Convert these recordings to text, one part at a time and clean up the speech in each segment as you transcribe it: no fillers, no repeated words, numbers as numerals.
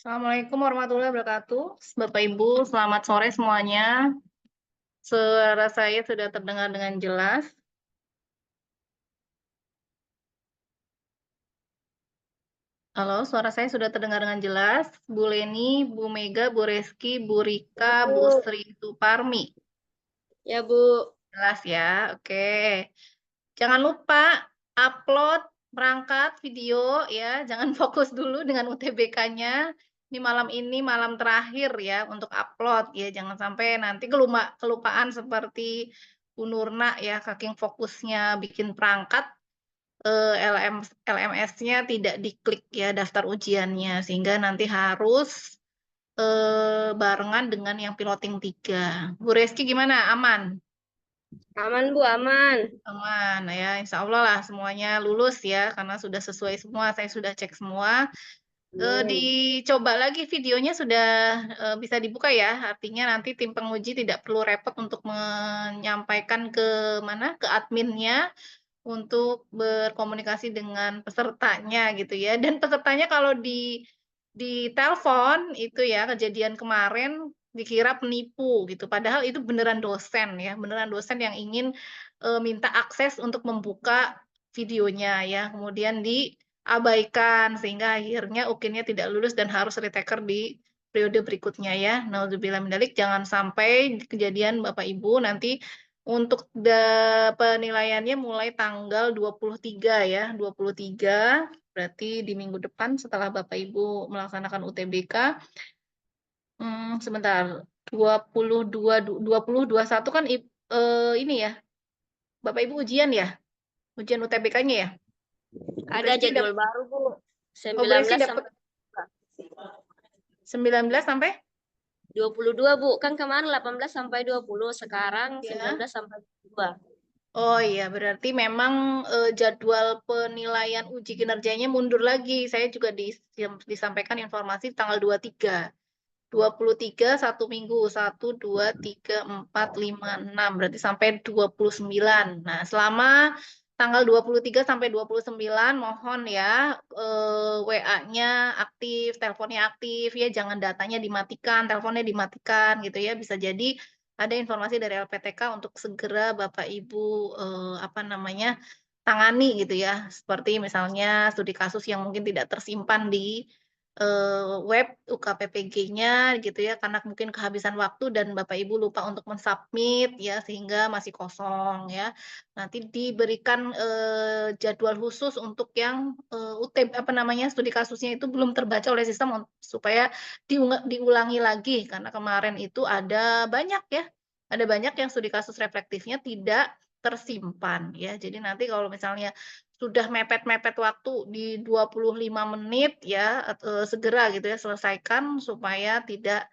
Assalamualaikum warahmatullahi wabarakatuh. Bapak Ibu, selamat sore semuanya. Suara saya sudah terdengar dengan jelas. Halo, suara saya sudah terdengar dengan jelas. Bu Leni, Bu Mega, Bu Reski, Bu Rika, Bu Bu, Sri Suparmi. ya Bu. Jelas ya, oke. Jangan lupa upload perangkat video ya. Jangan fokus dulu dengan UTBK-nya. Ini malam terakhir ya untuk upload ya. Jangan sampai nanti kelupaan seperti Bu Nurna ya, saking fokusnya bikin perangkat LMS-nya tidak diklik ya daftar ujiannya sehingga nanti harus barengan dengan yang piloting 3. Bu Reski gimana? Aman? Aman Bu, aman. Aman ya, insya Allah lah semuanya lulus ya, karena sudah sesuai semua, saya sudah cek semua. Amin. Dicoba lagi videonya sudah bisa dibuka ya, artinya nanti tim penguji tidak perlu repot untuk menyampaikan ke mana, ke adminnya untuk berkomunikasi dengan pesertanya gitu ya. Dan pesertanya kalau di telepon itu ya, kejadian kemarin dikira penipu gitu. Padahal itu beneran dosen ya, beneran dosen yang ingin minta akses untuk membuka videonya ya. Kemudian diabaikan sehingga akhirnya UKIN-nya tidak lulus dan harus retake di periode berikutnya ya. Nauzubillah min dzalik, jangan sampai kejadian Bapak Ibu nanti untuk penilaiannya mulai tanggal 23 ya, 23 berarti di minggu depan setelah Bapak Ibu melaksanakan UTBK. Sebentar, 22, 21 kan ini ya, Bapak Ibu ujian ya, ujian UTBK-nya ya. Bu Ada Reski jadwal baru Bu. Bu Reski 19 dapat sampai 19 sampai 22 Bu. Kan kemarin 18 sampai 20, sekarang ya. 19 sampai 22. Oh iya, berarti memang jadwal penilaian uji kinerjanya mundur lagi. Saya juga disampaikan informasi tanggal 23 satu minggu, 1, 2, 3, 4, 5, 6 berarti sampai 29. Nah, selama tanggal 23 sampai 29 mohon ya WA-nya aktif, teleponnya aktif ya, jangan datanya dimatikan, teleponnya dimatikan gitu ya. Bisa jadi ada informasi dari LPTK untuk segera Bapak Ibu apa namanya tangani gitu ya. Seperti misalnya studi kasus yang mungkin tidak tersimpan di web UKPPG-nya gitu ya, karena mungkin kehabisan waktu dan Bapak Ibu lupa untuk mensubmit ya, sehingga masih kosong ya. Nanti diberikan jadwal khusus untuk yang apa namanya studi kasusnya itu belum terbaca oleh sistem supaya diulangi lagi karena kemarin itu banyak ya, ada banyak yang studi kasus reflektifnya tidak tersimpan ya. Jadi nanti kalau misalnya sudah mepet-mepet waktu di 25 menit ya, segera gitu ya selesaikan supaya tidak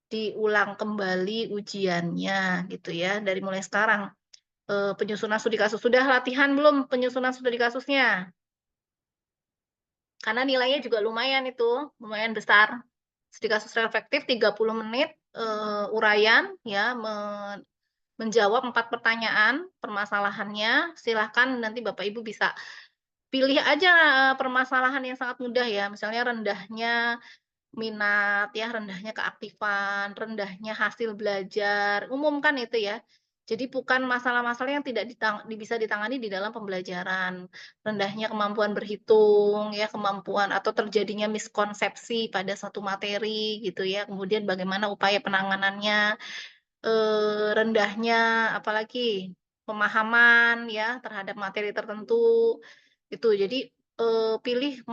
diulang kembali ujiannya gitu ya dari mulai sekarang. Penyusunan studi kasus sudah latihan belum penyusunan studi kasusnya? Karena nilainya juga lumayan itu, lumayan besar. Studi kasus reflektif 30 menit uraian ya menjawab 4 pertanyaan permasalahannya. Silahkan nanti Bapak Ibu bisa pilih aja permasalahan yang sangat mudah ya, misalnya rendahnya minat ya, rendahnya keaktifan, rendahnya hasil belajar, umumkan itu ya. Jadi bukan masalah-masalah yang tidak bisa ditangani di dalam pembelajaran. Rendahnya kemampuan berhitung ya, kemampuan atau terjadinya miskonsepsi pada suatu materi gitu ya. Kemudian bagaimana upaya penanganannya, rendahnya apalagi pemahaman ya terhadap materi tertentu, itu. Jadi, pilih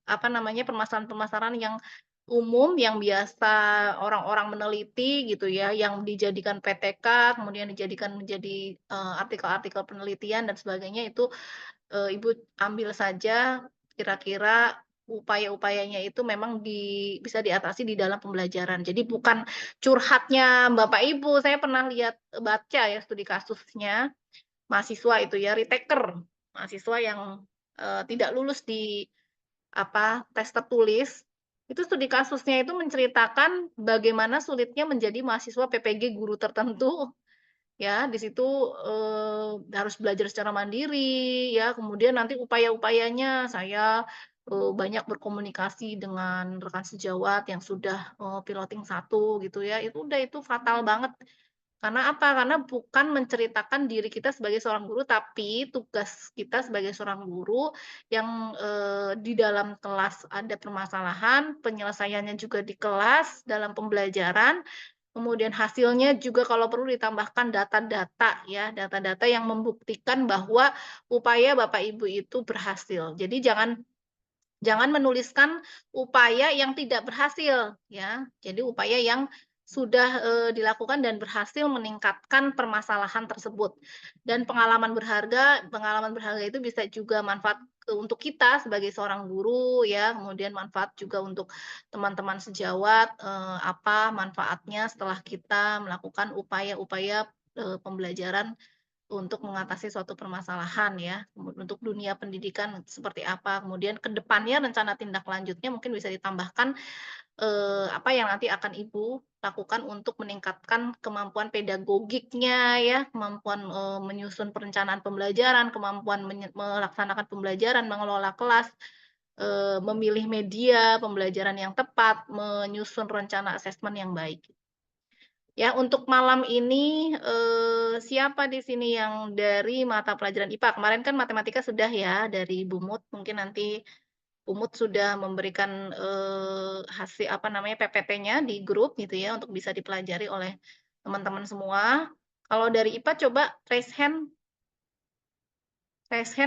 apa namanya, permasalahan-permasalahan yang umum, yang biasa orang-orang meneliti gitu ya, yang dijadikan PTK, kemudian dijadikan menjadi, artikel-artikel penelitian dan sebagainya itu, Ibu ambil saja kira-kira upaya-upayanya itu memang bisa diatasi di dalam pembelajaran. Jadi bukan curhatnya Bapak Ibu, saya pernah lihat, baca ya studi kasusnya mahasiswa itu ya, retaker, mahasiswa yang, tidak lulus di apa, tes tertulis, itu studi kasusnya itu menceritakan bagaimana sulitnya menjadi mahasiswa PPG guru tertentu. Ya, di situ, harus belajar secara mandiri, ya, kemudian nanti upaya-upayanya saya banyak berkomunikasi dengan rekan sejawat yang sudah, piloting 1 gitu ya, itu fatal banget. Karena apa? Karena bukan menceritakan diri kita sebagai seorang guru, tapi tugas kita sebagai seorang guru yang, di dalam kelas ada permasalahan, penyelesaiannya juga di kelas, dalam pembelajaran, kemudian hasilnya juga kalau perlu ditambahkan data-data ya, data-data yang membuktikan bahwa upaya Bapak Ibu itu berhasil. Jadi jangan menuliskan upaya yang tidak berhasil ya. Jadi upaya yang sudah, dilakukan dan berhasil meningkatkan permasalahan tersebut. Dan pengalaman berharga itu bisa juga manfaat untuk kita sebagai seorang guru ya, kemudian manfaat juga untuk teman-teman sejawat, apa manfaatnya setelah kita melakukan upaya-upaya, pembelajaran untuk mengatasi suatu permasalahan ya, untuk dunia pendidikan seperti apa, kemudian ke depannya rencana tindak lanjutnya mungkin bisa ditambahkan, apa yang nanti akan Ibu lakukan untuk meningkatkan kemampuan pedagogiknya ya, kemampuan, menyusun perencanaan pembelajaran, kemampuan melaksanakan pembelajaran, mengelola kelas, memilih media pembelajaran yang tepat, menyusun rencana asesmen yang baik. Ya, untuk malam ini, siapa di sini yang dari mata pelajaran IPA? Kemarin kan matematika sudah ya dari Bu Mut, mungkin nanti Bu Mut sudah memberikan, apa namanya, PPT-nya di grup gitu ya, untuk bisa dipelajari oleh teman-teman semua. Kalau dari IPA coba raise hand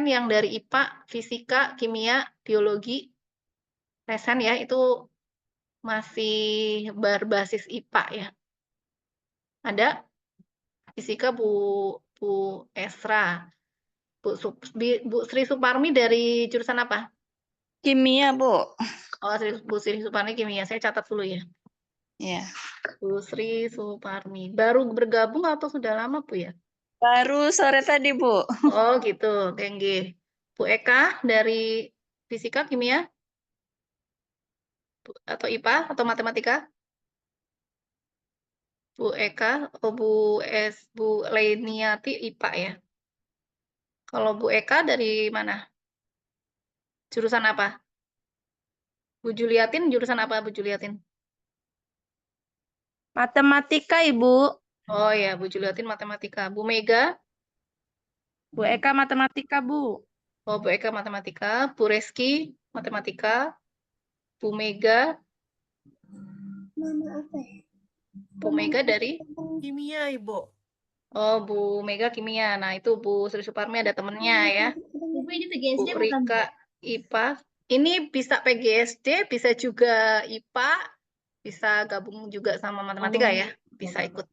yang dari IPA, fisika, kimia, biologi, raise hand ya, itu masih berbasis IPA ya. Ada? Fisika Bu Esra, Bu Sri Suparmi dari jurusan apa? Kimia, Bu. Oh, Bu Sri Suparmi kimia, saya catat dulu ya. Ya. Bu Sri Suparmi. Baru bergabung atau sudah lama, Bu ya? Baru sore tadi, Bu. Oh, gitu. Oke. Bu Eka dari fisika, kimia, atau IPA atau matematika? Bu Eka atau Bu Leniati IPA ya. Kalau Bu Eka dari mana? Jurusan apa? Bu Juliatin jurusan apa Bu Juliatin? Matematika, Ibu. Oh ya, Bu Juliatin matematika. Bu Mega? Bu Eka matematika, Bu. Oh, Bu Eka matematika. Bu Reski matematika. Bu Mega? Bu Mega dari? Kimia, Ibu. Oh, Bu Mega kimia. Nah, itu Bu Sri Suparmi ada temennya ya. Ibu ini Bu PGSD bukan? Rika IPA. Ini bisa PGSD, bisa juga IPA, bisa gabung juga sama matematika ya. Bisa ikut.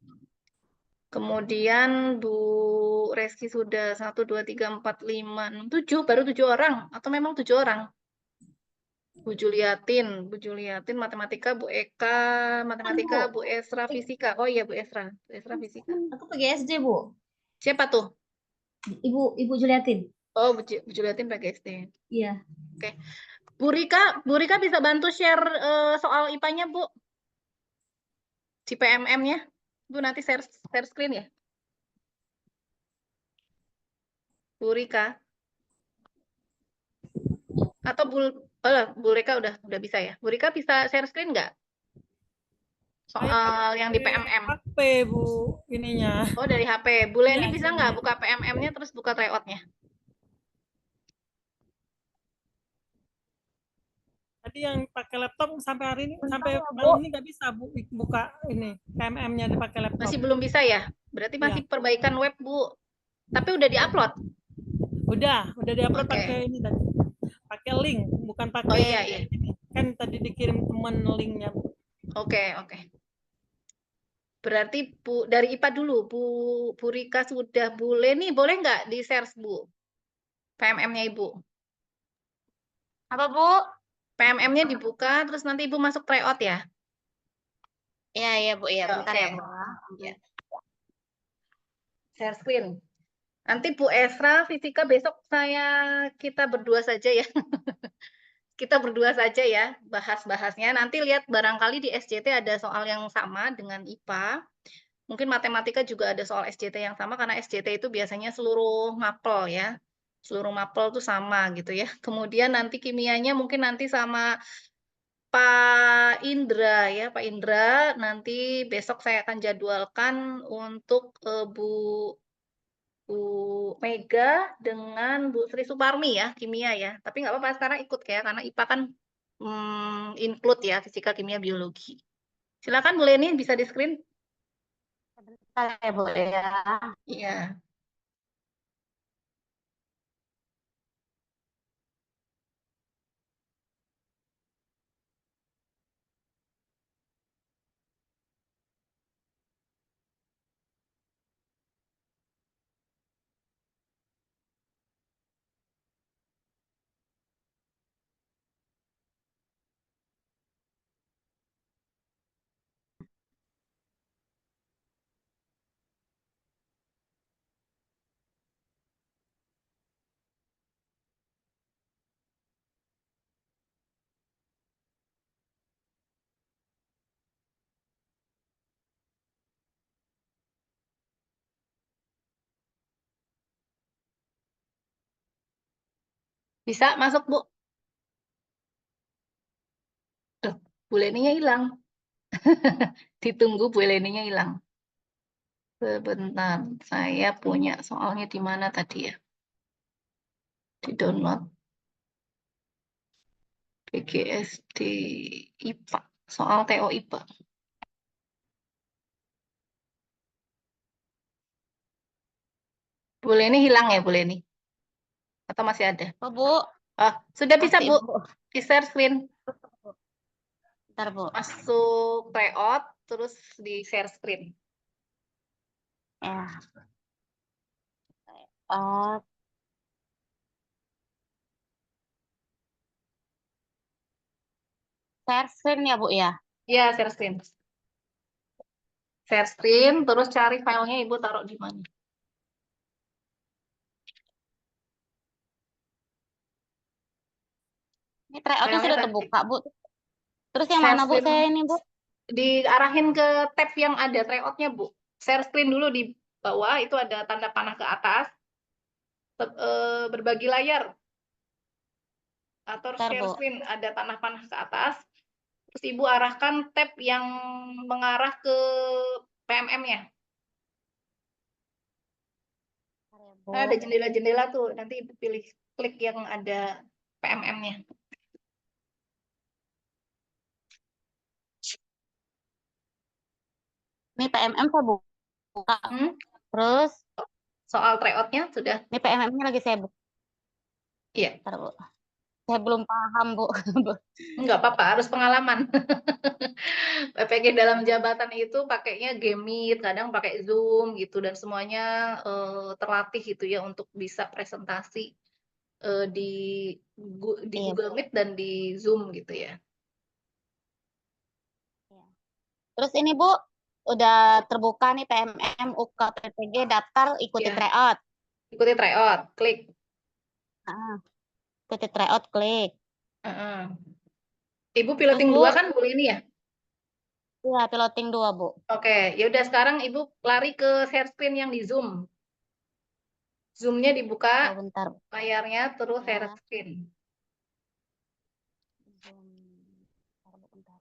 Kemudian Bu Reski sudah 1, 2, 3, 4, 5, 6, 7. Baru 7 orang. Atau memang 7 orang? Bu Juliatin matematika, Bu Eka matematika, Bu Esra fisika. Oh iya Bu Esra fisika. Aku PGSD, Bu. Siapa tuh? Ibu Juliatin. Oh Bu Juliatin PGSD. Iya. Oke. Bu Rika bisa bantu share soal IPA-nya Bu? Di PMM-nya. Bu nanti share screen ya. Bu Rika. Atau Bu Rika udah bisa ya. Bu Rika bisa share screen nggak? Soal yang di PMM. HP, Bu, ininya. Oh, dari HP. Bu Leni Iya, bisa nggak buka PMM-nya terus buka tryout-nya? Tadi yang pakai laptop sampai hari ini, sampai malam ini nggak bisa, Bu, buka ini PMM-nya pakai laptop. Masih belum bisa ya? Berarti masih perbaikan web, Bu. Tapi udah diupload? Udah diupload Oke. pakai ini tadi. Pakai link, bukan pakai Oh iya. ini. Kan tadi dikirim teman linknya. Oke. Berarti dari IPA dulu, Bu Rika sudah boleh nih, boleh nggak di-share, Bu? PMM-nya Ibu. Apa, Bu? PMM-nya dibuka, terus nanti Ibu masuk tryout ya? Iya, Bu. Iya, bentar Oke. ya, Bu. Ya. Share screen. Nanti Bu Esra fisika besok kita berdua saja ya. Kita berdua saja ya bahas-bahasnya. Nanti lihat barangkali di SJT ada soal yang sama dengan IPA. Mungkin matematika juga ada soal SJT yang sama karena SJT itu biasanya seluruh mapel ya. seluruh mapel tuh sama gitu ya. Kemudian nanti kimianya mungkin nanti sama Pak Indra ya, Pak Indra nanti besok saya akan jadwalkan untuk Bu Mega dengan Bu Sri Suparmi ya, kimia ya. Tapi nggak apa-apa sekarang ikut ya, karena IPA kan include ya, fisika, kimia, biologi. Silakan Bu Leni, bisa di screen. Bentar ya Bu ya. Iya. Bisa masuk Bu. Tuh, Bu Leninya hilang. Ditunggu Bu Leninya hilang. Sebentar, saya punya soalnya di mana tadi ya? Di download PGSD IPA, soal TO IPA. Bu Leni hilang ya Bu Leni? Atau masih ada? Oh Bu, Ah, sudah bisa masih Bu. Bu. Di share screen. Bentar Bu. Masuk layout, terus di share screen. Ya. Oh, share screen ya Bu ya. Iya, share screen. Share screen, terus cari filenya Ibu taruh di mana. Ini tryoutnya Filenya sudah tadi. terbuka Bu. Terus yang Share mana Bu screen. saya ini Bu? Diarahin ke tab yang ada tryoutnya Bu. Share screen dulu di bawah, itu ada tanda panah ke atas. Berbagi layar. Atau Bentar share Bu. screen, ada panah-panah ke atas. Terus Ibu arahkan tab yang mengarah ke PMM-nya. Bentar ya, Bu. Ada jendela-jendela tuh, nanti Ibu pilih klik yang ada PMM-nya. Ini PMM saya buka. Terus Soal tryout-nya sudah? ini PMM-nya lagi saya buka. Iya. Bentar Bu. Saya belum paham Bu. Enggak apa-apa, harus pengalaman. PPG dalam jabatan itu pakainya Game Meet, kadang pakai Zoom gitu, dan semuanya terlatih gitu ya untuk bisa presentasi di Iya. Google Meet dan di Zoom gitu ya. Terus ini Bu, udah terbuka nih PMM UKPPG daftar ikuti Iya. tryout. Ikuti tryout, klik. Ikuti tryout, klik. Ibu piloting Terus, Bu, 2 kan boleh ini ya? Iya, piloting 2 Bu. Oke, ya udah sekarang Ibu lari ke share screen yang di Zoom. Zoom-nya dibuka, Oh, bentar. layarnya terus Ya. share screen. Zoom. Bentar, Bu, bentar.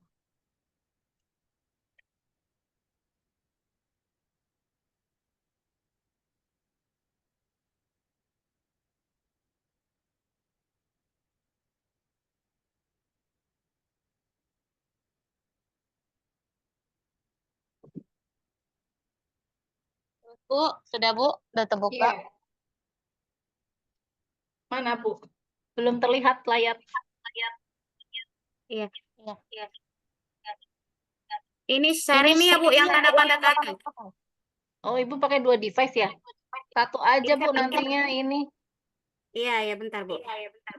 Terus, Bu, sudah Bu, udah terbuka. Iya. Mana Bu? Belum terlihat layar. Iya. Iya. Ini share ini ya Bu yang tanda-tanda kaki. Oh, Ibu pakai 2 device ya? Satu aja Bu nantinya ini. Iya, ya bentar Bu.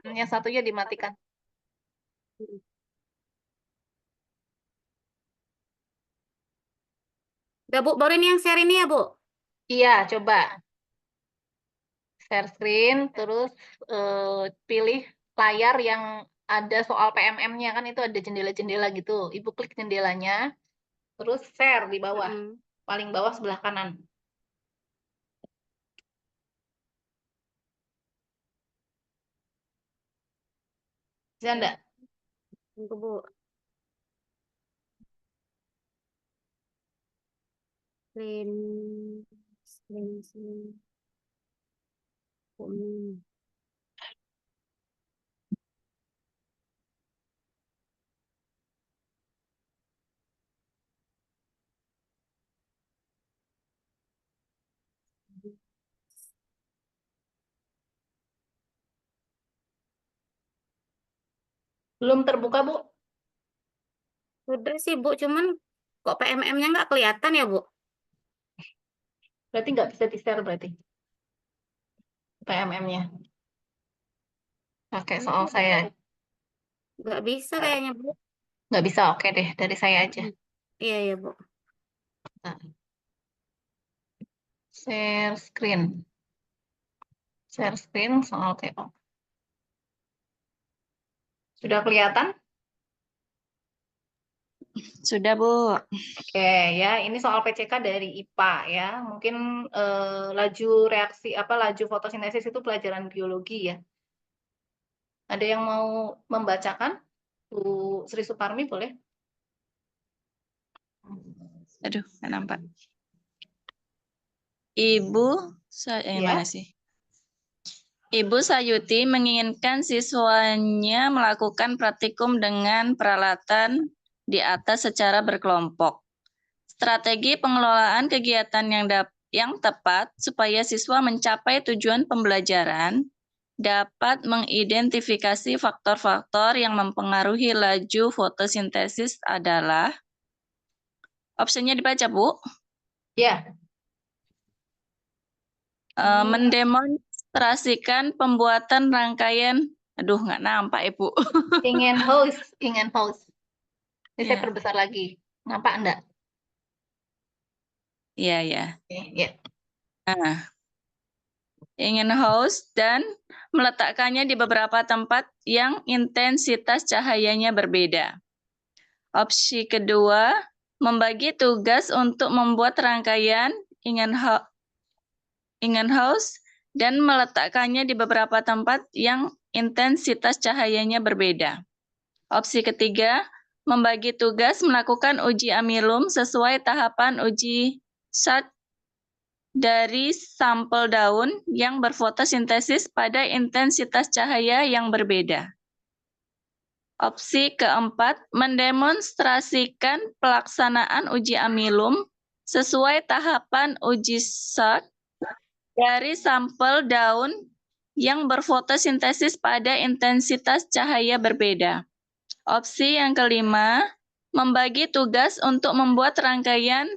Yang satunya dimatikan. Udah Bu, baru ini yang share ini ya Bu. Iya, coba. Share screen, terus pilih layar yang ada soal PMM-nya, kan itu ada jendela-jendela gitu. Ibu klik jendelanya, terus share di bawah. Paling bawah sebelah kanan. Bisa enggak? Tunggu, Bu. Screen. Belum terbuka, Bu? Udah sih, Bu. Cuman kok PMM-nya nggak kelihatan ya, Bu? Berarti nggak bisa di-share berarti PMM-nya. Pakai soal saya. Nggak bisa kayaknya, Bu. Nggak bisa, oke deh. Dari saya aja. Iya, ya, Bu. Share screen. Share screen soal TO. Sudah kelihatan? Sudah, Bu. Oke, ya. Ini soal PCK dari IPA ya. Mungkin laju reaksi laju fotosintesis itu pelajaran biologi ya. Ada yang mau membacakan? Bu Sri Suparmi boleh? Aduh, nggak nampak. Ibu, Ya. mana sih? Ibu Sayuti menginginkan siswanya melakukan praktikum dengan peralatan di atas secara berkelompok. Strategi pengelolaan kegiatan yang tepat supaya siswa mencapai tujuan pembelajaran dapat mengidentifikasi faktor-faktor yang mempengaruhi laju fotosintesis adalah opsinya dibaca, Bu. Ya. Mendemonstrasikan pembuatan rangkaian, aduh nggak nampak Ibu. Ingin host. Ini saya Ya. perbesar lagi. Nampak enggak? Iya, ya. Ya. Nah, ingin host dan meletakkannya di beberapa tempat yang intensitas cahayanya berbeda. Opsi kedua, membagi tugas untuk membuat rangkaian ingin host dan meletakkannya di beberapa tempat yang intensitas cahayanya berbeda. Opsi ketiga, membagi tugas melakukan uji amilum sesuai tahapan uji SAT dari sampel daun yang berfotosintesis pada intensitas cahaya yang berbeda. Opsi keempat, mendemonstrasikan pelaksanaan uji amilum sesuai tahapan uji SAT dari sampel daun yang berfotosintesis pada intensitas cahaya berbeda. Opsi yang kelima, membagi tugas untuk membuat rangkaian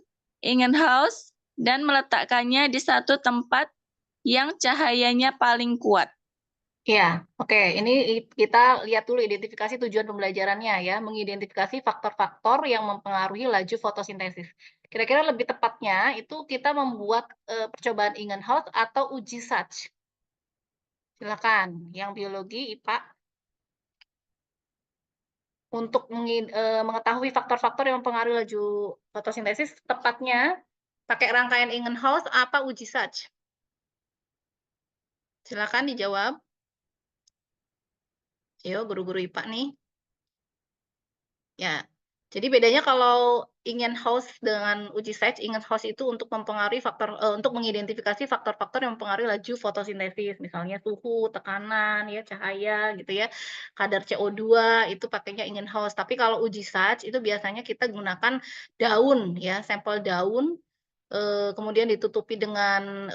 ingin house dan meletakkannya di satu tempat yang cahayanya paling kuat. Ya, oke. Ini kita lihat dulu identifikasi tujuan pembelajarannya ya, mengidentifikasi faktor-faktor yang mempengaruhi laju fotosintesis. Kira-kira lebih tepatnya itu kita membuat percobaan Ingenhousz atau uji SAT. Silakan, yang biologi IPA. Untuk mengetahui faktor-faktor yang mempengaruhi laju fotosintesis, tepatnya pakai rangkaian Ingenhousz apa uji SAT? Silakan dijawab. Yo, guru-guru IPA nih. Ya, jadi bedanya kalau Ingenhousz dengan uji SAT, Ingenhousz itu untuk mempengaruhi untuk mengidentifikasi faktor-faktor yang mempengaruhi laju fotosintesis, misalnya suhu, tekanan, ya cahaya, gitu ya, kadar CO2 itu pakainya Ingenhousz. Tapi kalau uji SAT itu biasanya kita gunakan daun, ya, sampel daun, kemudian ditutupi dengan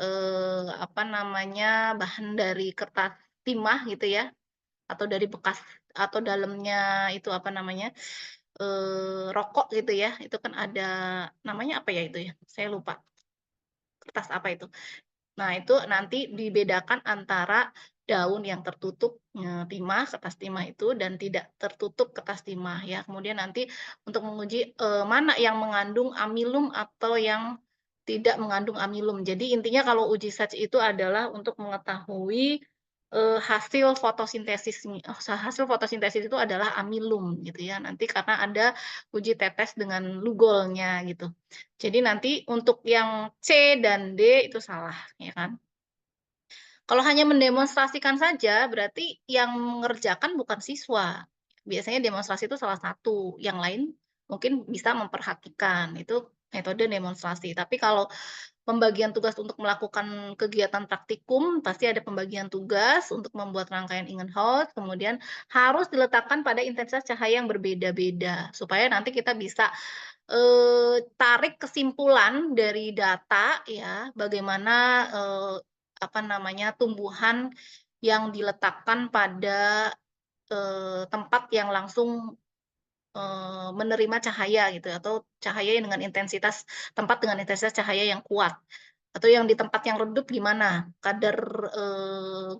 bahan dari kertas timah, gitu ya, atau dari bekas atau dalamnya itu rokok gitu ya, itu kan ada namanya apa ya itu ya, saya lupa, kertas apa itu. Nah itu nanti dibedakan antara daun yang tertutup timah, kertas timah itu, dan tidak tertutup kertas timah ya. Kemudian nanti untuk menguji mana yang mengandung amilum atau yang tidak mengandung amilum. Jadi intinya kalau uji SAT itu adalah untuk mengetahui hasil fotosintesis itu adalah amilum gitu ya. Nanti karena ada uji tetes dengan Lugolnya gitu. Jadi nanti untuk yang C dan D itu salah ya kan. Kalau hanya mendemonstrasikan saja, berarti yang mengerjakan bukan siswa. Biasanya demonstrasi itu salah satu, yang lain mungkin bisa memperhatikan. Itu metode demonstrasi. Tapi kalau pembagian tugas untuk melakukan kegiatan praktikum, pasti ada pembagian tugas untuk membuat rangkaian Ingenhousz, kemudian harus diletakkan pada intensitas cahaya yang berbeda-beda, supaya nanti kita bisa tarik kesimpulan dari data ya, bagaimana apa namanya, tumbuhan yang diletakkan pada tempat yang langsung menerima cahaya gitu, atau cahaya dengan intensitas tempat dengan intensitas cahaya yang kuat. Atau yang di tempat yang redup gimana kadar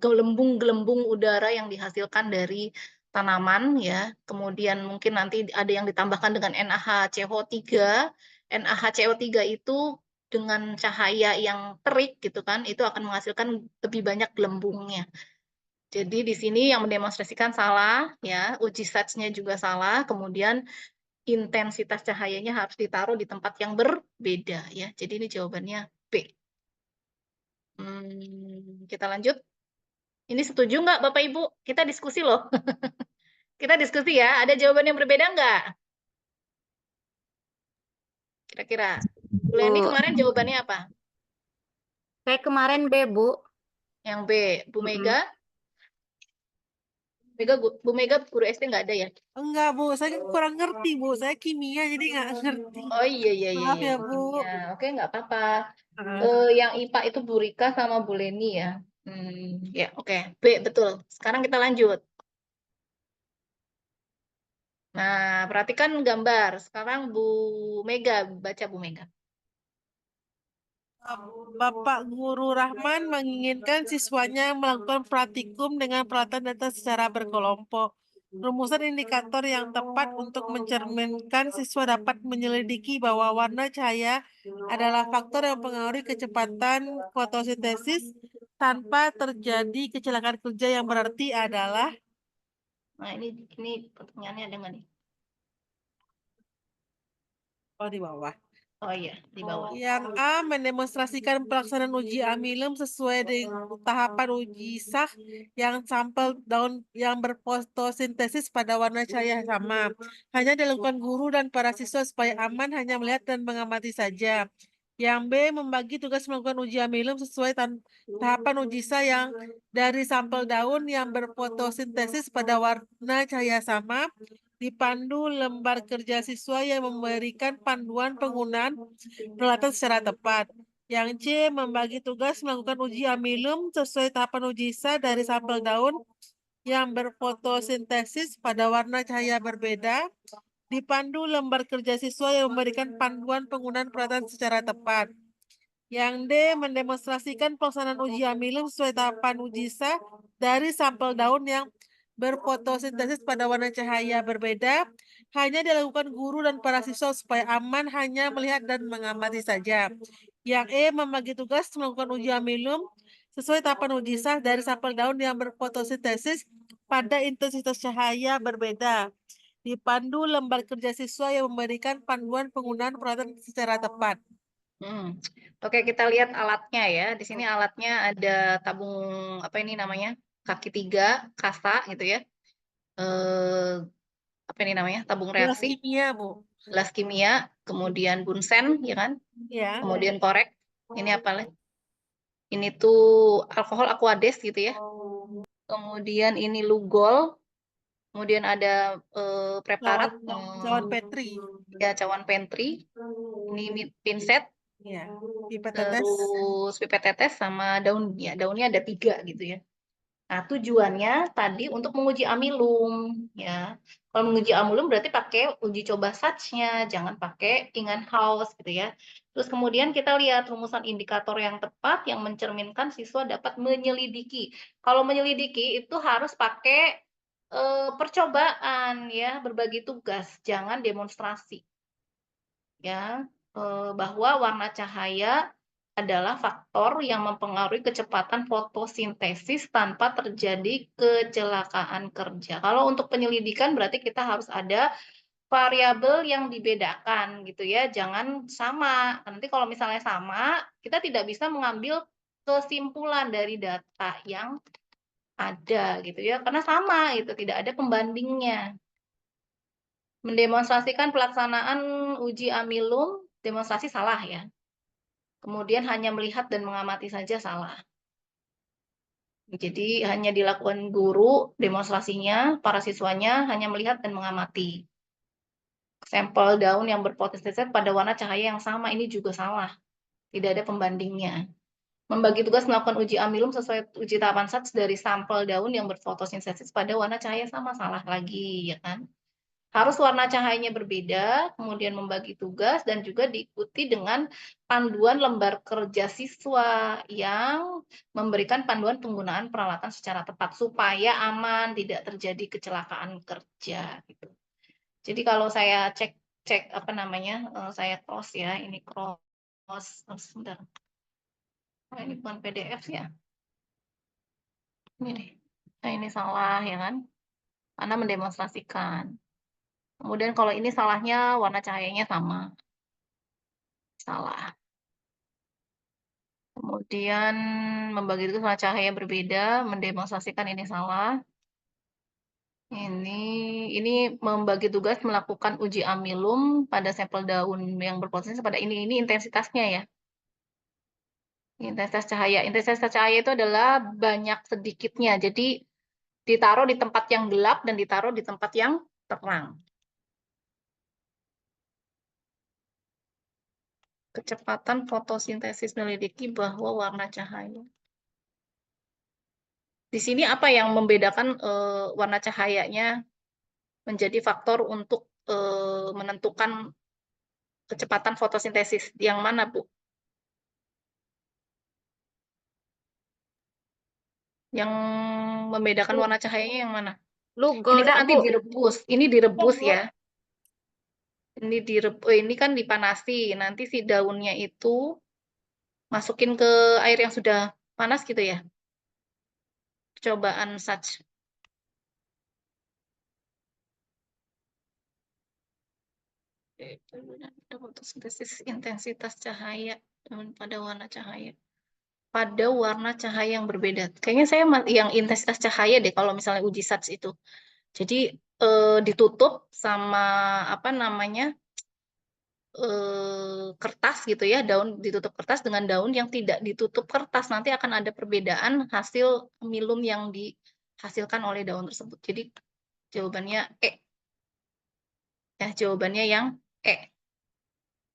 gelembung-gelembung udara yang dihasilkan dari tanaman ya. Kemudian mungkin nanti ada yang ditambahkan dengan NaHCO3. NaHCO3 itu dengan cahaya yang terik gitu kan, itu akan menghasilkan lebih banyak gelembungnya. Jadi di sini yang mendemonstrasikan salah ya, uji satsnya juga salah, kemudian intensitas cahayanya harus ditaruh di tempat yang berbeda ya. Jadi ini jawabannya B. Kita lanjut. Ini setuju nggak Bapak Ibu? Kita diskusi loh. Kita diskusi ya. Ada jawaban yang berbeda nggak? Kira-kira. Bu Leni kemarin jawabannya apa? Saya kemarin B, Bu. Yang B. Bu Mega? Bu Mega guru SD nggak ada ya? Enggak, Bu. Saya kurang ngerti, Bu. Saya kimia jadi nggak ngerti. Oh iya iya iya. Maaf iya. ya, Bu. Ya, oke nggak apa-apa. Ah. Yang IPA itu Bu Rika sama Bu Leni ya. Ya oke. B betul. Sekarang kita lanjut. Nah, perhatikan gambar. Sekarang Bu Mega, baca Bu Mega. Bapak Guru Rahman menginginkan siswanya melakukan praktikum dengan peralatan data secara berkelompok. Rumusan indikator yang tepat untuk mencerminkan siswa dapat menyelidiki bahwa warna cahaya adalah faktor yang mempengaruhi kecepatan fotosintesis tanpa terjadi kecelakaan kerja yang berarti adalah. Nah, ini pertanyaannya ada nggak nih? Oh, di bawah. Oh iya, di bawah. Yang A mendemonstrasikan pelaksanaan uji amilum sesuai dengan tahapan uji sah yang sampel daun yang berfotosintesis pada warna cahaya sama. Hanya dilakukan guru dan para siswa supaya aman hanya melihat dan mengamati saja. Yang B membagi tugas melakukan uji amilum sesuai tahapan uji sah yang dari sampel daun yang berfotosintesis pada warna cahaya sama dipandu lembar kerja siswa yang memberikan panduan penggunaan peralatan secara tepat. Yang C membagi tugas melakukan uji amilum sesuai tahapan uji sah dari sampel daun yang berfotosintesis pada warna cahaya berbeda, dipandu lembar kerja siswa yang memberikan panduan penggunaan peralatan secara tepat. Yang D mendemonstrasikan pelaksanaan uji amilum sesuai tahapan uji sah dari sampel daun yang berfotosintesis pada warna cahaya berbeda, hanya dilakukan guru dan para siswa supaya aman hanya melihat dan mengamati saja. Yang E membagi tugas melakukan uji amilum sesuai tahapan uji sah dari sampel daun yang berfotosintesis pada intensitas cahaya berbeda. Dipandu lembar kerja siswa yang memberikan panduan penggunaan peralatan secara tepat. Oke, kita lihat alatnya ya. Di sini alatnya ada tabung apa ini namanya? Kaki 3, kasa gitu ya. Apa ini namanya? Tabung Gelas reaksi, kimia, Bu. gelas kimia, kemudian bunsen ya kan? Ya. Kemudian korek. Ini apa lagi? Ini tuh alkohol aquades gitu ya. Kemudian ini lugol. Kemudian ada preparat Cawan Petri. ya cawan pentri. Ini pinset. Ya, pipet tetes. Terus pipet tetes sama daun ya, daunnya ada 3 gitu ya. Nah, tujuannya tadi untuk menguji amilum ya. Kalau menguji amilum berarti pakai uji coba satsnya, jangan pakai Ingenhousz gitu ya. Terus kemudian kita lihat rumusan indikator yang tepat yang mencerminkan siswa dapat menyelidiki. Kalau menyelidiki itu harus pakai percobaan ya, berbagi tugas, jangan demonstrasi. Ya, bahwa warna cahaya adalah faktor yang mempengaruhi kecepatan fotosintesis tanpa terjadi kecelakaan kerja. Kalau untuk penyelidikan berarti kita harus ada variabel yang dibedakan gitu ya, jangan sama. Nanti kalau misalnya sama, kita tidak bisa mengambil kesimpulan dari data yang ada gitu ya, karena sama itu tidak ada pembandingnya. Mendemonstrasikan pelaksanaan uji amilum, demonstrasi salah ya. Kemudian hanya melihat dan mengamati saja salah. Jadi hanya dilakukan guru demonstrasinya, para siswanya hanya melihat dan mengamati. Sampel daun yang berpotensi pada warna cahaya yang sama ini juga salah. Tidak ada pembandingnya. Membagi tugas melakukan uji amilum sesuai uji tahapan SATS dari sampel daun yang berfotosintesis pada warna cahaya sama, salah lagi ya kan. Harus warna cahayanya berbeda, kemudian membagi tugas dan juga diikuti dengan panduan lembar kerja siswa yang memberikan panduan penggunaan peralatan secara tepat supaya aman, tidak terjadi kecelakaan kerja gitu. Jadi kalau saya cek apa namanya, saya cross ya, ini cross, sebentar. Nah, ini bukan PDF ya. Ini deh. Nah, ini salah ya kan? Karena mendemonstrasikan. Kemudian kalau ini salahnya warna cahayanya sama. Salah. Kemudian membagi tugas warna cahaya berbeda, mendemonstrasikan ini salah. Ini membagi tugas melakukan uji amilum pada sampel daun yang berpotensi pada ini intensitasnya ya. Intensitas cahaya. Intensitas cahaya itu adalah banyak sedikitnya. Jadi ditaruh di tempat yang gelap dan ditaruh di tempat yang terang. Kecepatan fotosintesis menyelidiki bahwa warna cahaya. Di sini apa yang membedakan warna cahayanya menjadi faktor untuk menentukan kecepatan fotosintesis? Yang mana, Bu? Yang membedakan warna cahayanya yang mana? Ini Lugol kan dak, nanti Bu. direbus. Ini direbus Bu. ya. Ini kan dipanasi. Nanti si daunnya itu masukin ke air yang sudah panas gitu ya. Cobaan SATS. Fotosintesis intensitas cahaya pada warna cahaya. Pada warna cahaya yang berbeda. Kayaknya saya yang intensitas cahaya deh kalau misalnya uji SATS itu. Jadi ditutup sama apa namanya kertas gitu ya, daun ditutup kertas dengan daun yang tidak ditutup kertas, nanti akan ada perbedaan hasil milum yang dihasilkan oleh daun tersebut. Jadi jawabannya E. Ya, jawabannya yang E.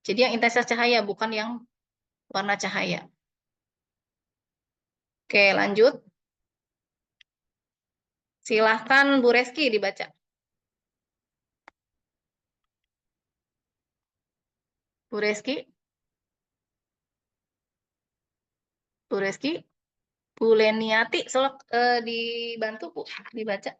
Jadi yang intensitas cahaya bukan yang warna cahaya. Oke, lanjut. Silahkan Bu Reski dibaca. Bu Reski. Bu Reski. Bu Leniati, dibantu Bu, dibaca.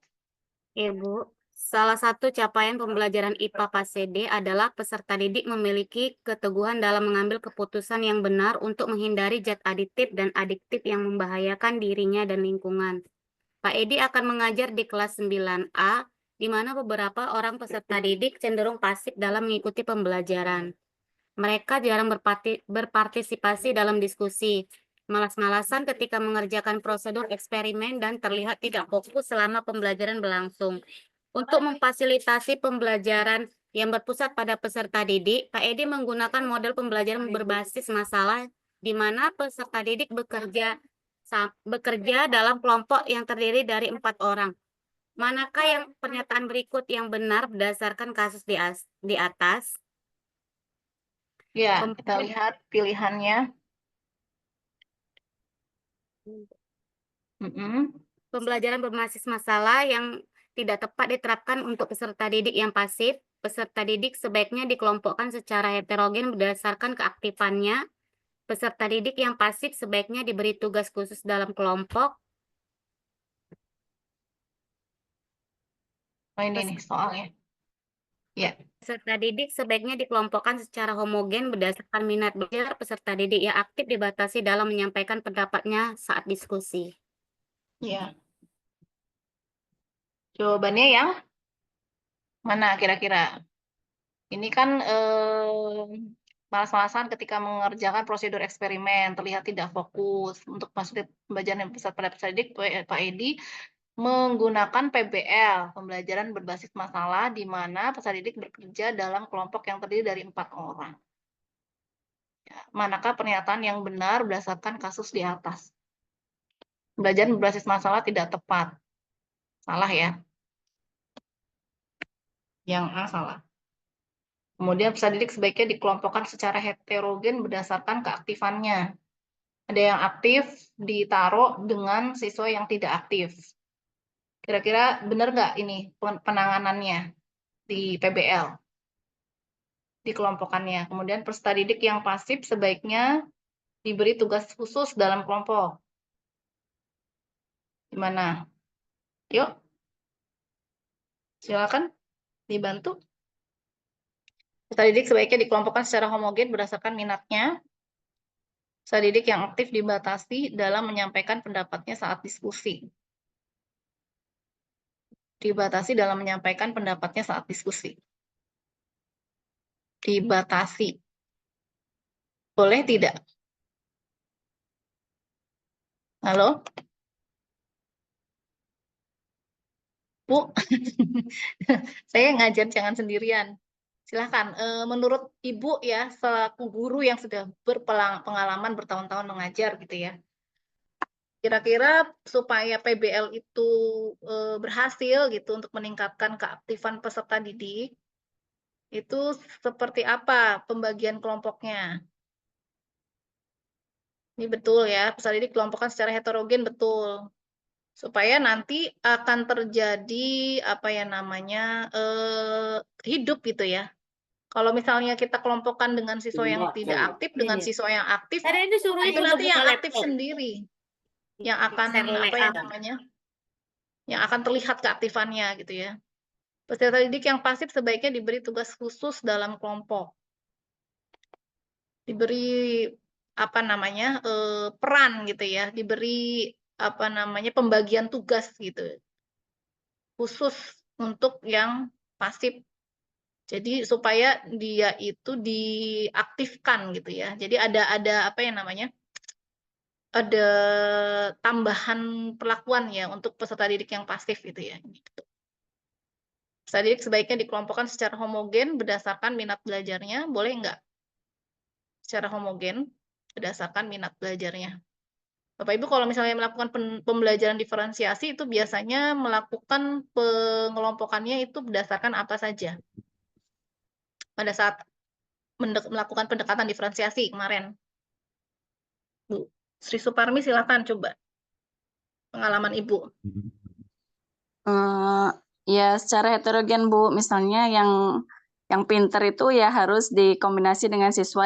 Ibu, salah satu capaian pembelajaran IPA Fase D adalah peserta didik memiliki keteguhan dalam mengambil keputusan yang benar untuk menghindari zat aditif dan adiktif yang membahayakan dirinya dan lingkungan. Pak Edi akan mengajar di kelas 9A, di mana beberapa orang peserta didik cenderung pasif dalam mengikuti pembelajaran. Mereka jarang berpartisipasi dalam diskusi, malas-malasan ketika mengerjakan prosedur eksperimen dan terlihat tidak fokus selama pembelajaran berlangsung. Untuk memfasilitasi pembelajaran yang berpusat pada peserta didik, Pak Edi menggunakan model pembelajaran berbasis masalah di mana peserta didik bekerja dalam kelompok yang terdiri dari 4 orang. Manakah yang pernyataan berikut yang benar berdasarkan kasus di atas? Ya, kita lihat pilihannya. Pembelajaran berbasis masalah yang tidak tepat diterapkan untuk peserta didik yang pasif. Peserta didik sebaiknya dikelompokkan secara heterogen berdasarkan keaktifannya. Peserta didik yang pasif sebaiknya diberi tugas khusus dalam kelompok. Oh, ini nih soalnya. Ya. Peserta didik sebaiknya dikelompokkan secara homogen berdasarkan minat belajar. Peserta didik yang aktif dibatasi dalam menyampaikan pendapatnya saat diskusi. Ya. Jawabannya yang mana kira-kira? Ini kan malas-malasan ketika mengerjakan prosedur eksperimen, terlihat tidak fokus. Untuk maksud pembelajaran yang besar pada peserta didik, Pak Edi menggunakan PBL, pembelajaran berbasis masalah, di mana peserta didik bekerja dalam kelompok yang terdiri dari 4 orang. Ya, manakah pernyataan yang benar berdasarkan kasus di atas? Pembelajaran berbasis masalah tidak tepat. Salah ya. Yang A salah. Kemudian peserta didik sebaiknya dikelompokkan secara heterogen berdasarkan keaktifannya. Ada yang aktif ditaruh dengan siswa yang tidak aktif. Kira-kira benar nggak ini penanganannya di PBL? Dikelompokannya. Kemudian peserta didik yang pasif sebaiknya diberi tugas khusus dalam kelompok. Gimana? Yuk. Silakan dibantu. Peserta didik sebaiknya dikelompokkan secara homogen berdasarkan minatnya. Peserta didik yang aktif dibatasi dalam menyampaikan pendapatnya saat diskusi. Dibatasi dalam menyampaikan pendapatnya saat diskusi. Dibatasi. Boleh tidak? Halo? Bu, saya ngajar jangan sendirian. Silahkan, menurut Ibu ya, selaku guru yang sudah berpengalaman bertahun-tahun mengajar gitu ya, kira-kira supaya PBL itu berhasil gitu untuk meningkatkan keaktifan peserta didik, itu seperti apa pembagian kelompoknya? Ini betul ya, peserta didik kelompokkan secara heterogen, betul. Supaya nanti akan terjadi apa ya namanya, hidup gitu ya. Kalau misalnya kita kelompokkan dengan siswa yang tidak aktif dengan siswa yang aktif, itu nanti yang aktif sendiri yang akan apa ya namanya, yang akan terlihat keaktifannya gitu ya. Peserta didik yang pasif sebaiknya diberi tugas khusus dalam kelompok, diberi apa namanya, peran gitu ya, diberi apa namanya, pembagian tugas gitu, khusus untuk yang pasif. Jadi supaya dia itu diaktifkan gitu ya. Jadi ada apa ya namanya, ada tambahan perlakuan ya untuk peserta didik yang pasif gitu ya. Gitu. Peserta didik sebaiknya dikelompokkan secara homogen berdasarkan minat belajarnya, boleh nggak? Secara homogen berdasarkan minat belajarnya. Bapak Ibu kalau misalnya melakukan pembelajaran diferensiasi itu biasanya melakukan pengelompokannya itu berdasarkan apa saja? Pada saat melakukan pendekatan diferensiasi kemarin. Bu Sri Suparmi silakan coba pengalaman Ibu. Ya secara heterogen Bu, misalnya yang pinter itu ya harus dikombinasi dengan siswa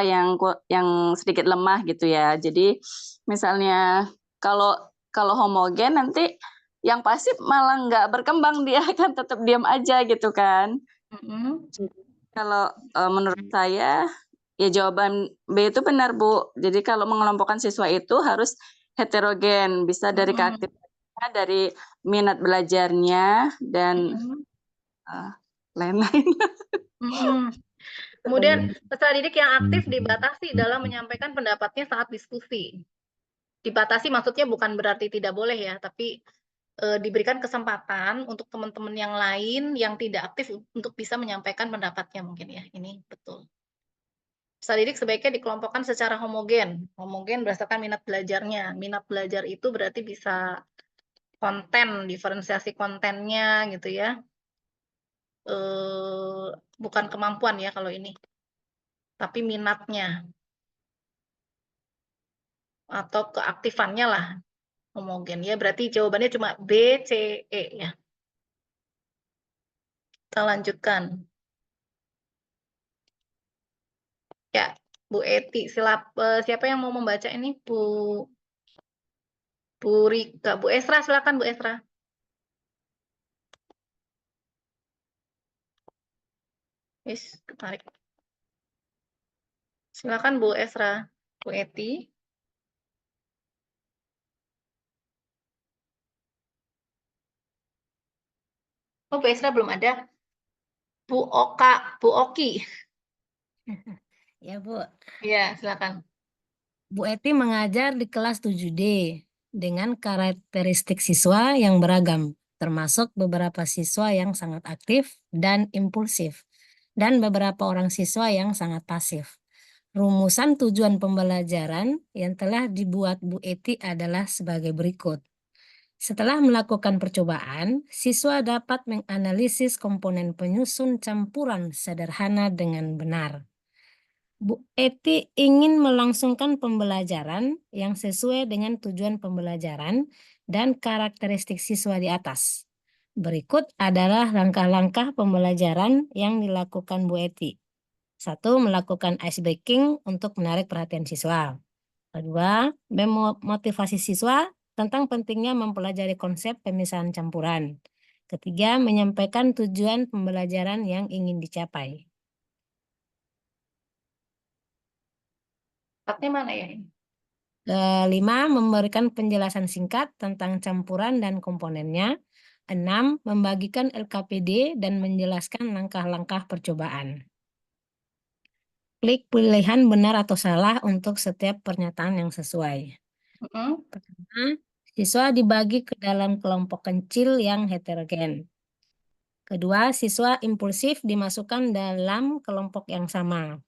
yang sedikit lemah gitu ya. Jadi misalnya kalau homogen nanti yang pasif malah nggak berkembang, dia akan tetap diam aja gitu kan. Kalau menurut saya ya jawaban B itu benar Bu. Jadi kalau mengelompokkan siswa itu harus heterogen, bisa dari keaktifannya, dari minat belajarnya dan lain-lain. Kemudian peserta didik yang aktif dibatasi dalam menyampaikan pendapatnya saat diskusi. Dibatasi maksudnya bukan berarti tidak boleh ya, tapi diberikan kesempatan untuk teman-teman yang lain yang tidak aktif untuk bisa menyampaikan pendapatnya mungkin ya. Ini betul. Peserta didik sebaiknya dikelompokkan secara homogen. Homogen berdasarkan minat belajarnya. Minat belajar itu berarti bisa konten, diferensiasi kontennya gitu ya. Bukan kemampuan ya kalau ini, tapi minatnya atau keaktifannya lah homogen ya. Berarti jawabannya cuma B, C, E ya. Kita lanjutkan. Ya, Bu Eti, siapa yang mau membaca ini? Bu Rika, Bu Esra, silakan Bu Esra. Tarik. Silakan Bu Esra, Bu Eti. Oh, Bu Esra belum ada. Bu Oka, Bu Oki. Ya, Bu. Iya, silakan. Bu Eti mengajar di kelas 7D dengan karakteristik siswa yang beragam, termasuk beberapa siswa yang sangat aktif dan impulsif, dan beberapa orang siswa yang sangat pasif. Rumusan tujuan pembelajaran yang telah dibuat Bu Eti adalah sebagai berikut. Setelah melakukan percobaan, siswa dapat menganalisis komponen penyusun campuran sederhana dengan benar. Bu Eti ingin melangsungkan pembelajaran yang sesuai dengan tujuan pembelajaran dan karakteristik siswa di atas. Berikut adalah langkah-langkah pembelajaran yang dilakukan Bu Eti. 1. Melakukan ice breaking untuk menarik perhatian siswa. 2. Memotivasi siswa tentang pentingnya mempelajari konsep pemisahan campuran. 3. Menyampaikan tujuan pembelajaran yang ingin dicapai. Partnya mana ya ini? 5. Memberikan penjelasan singkat tentang campuran dan komponennya. 6. Membagikan LKPD dan menjelaskan langkah-langkah percobaan. Klik pilihan benar atau salah untuk setiap pernyataan yang sesuai. Pertama, siswa dibagi ke dalam kelompok kecil yang heterogen. Kedua, siswa impulsif dimasukkan dalam kelompok yang sama.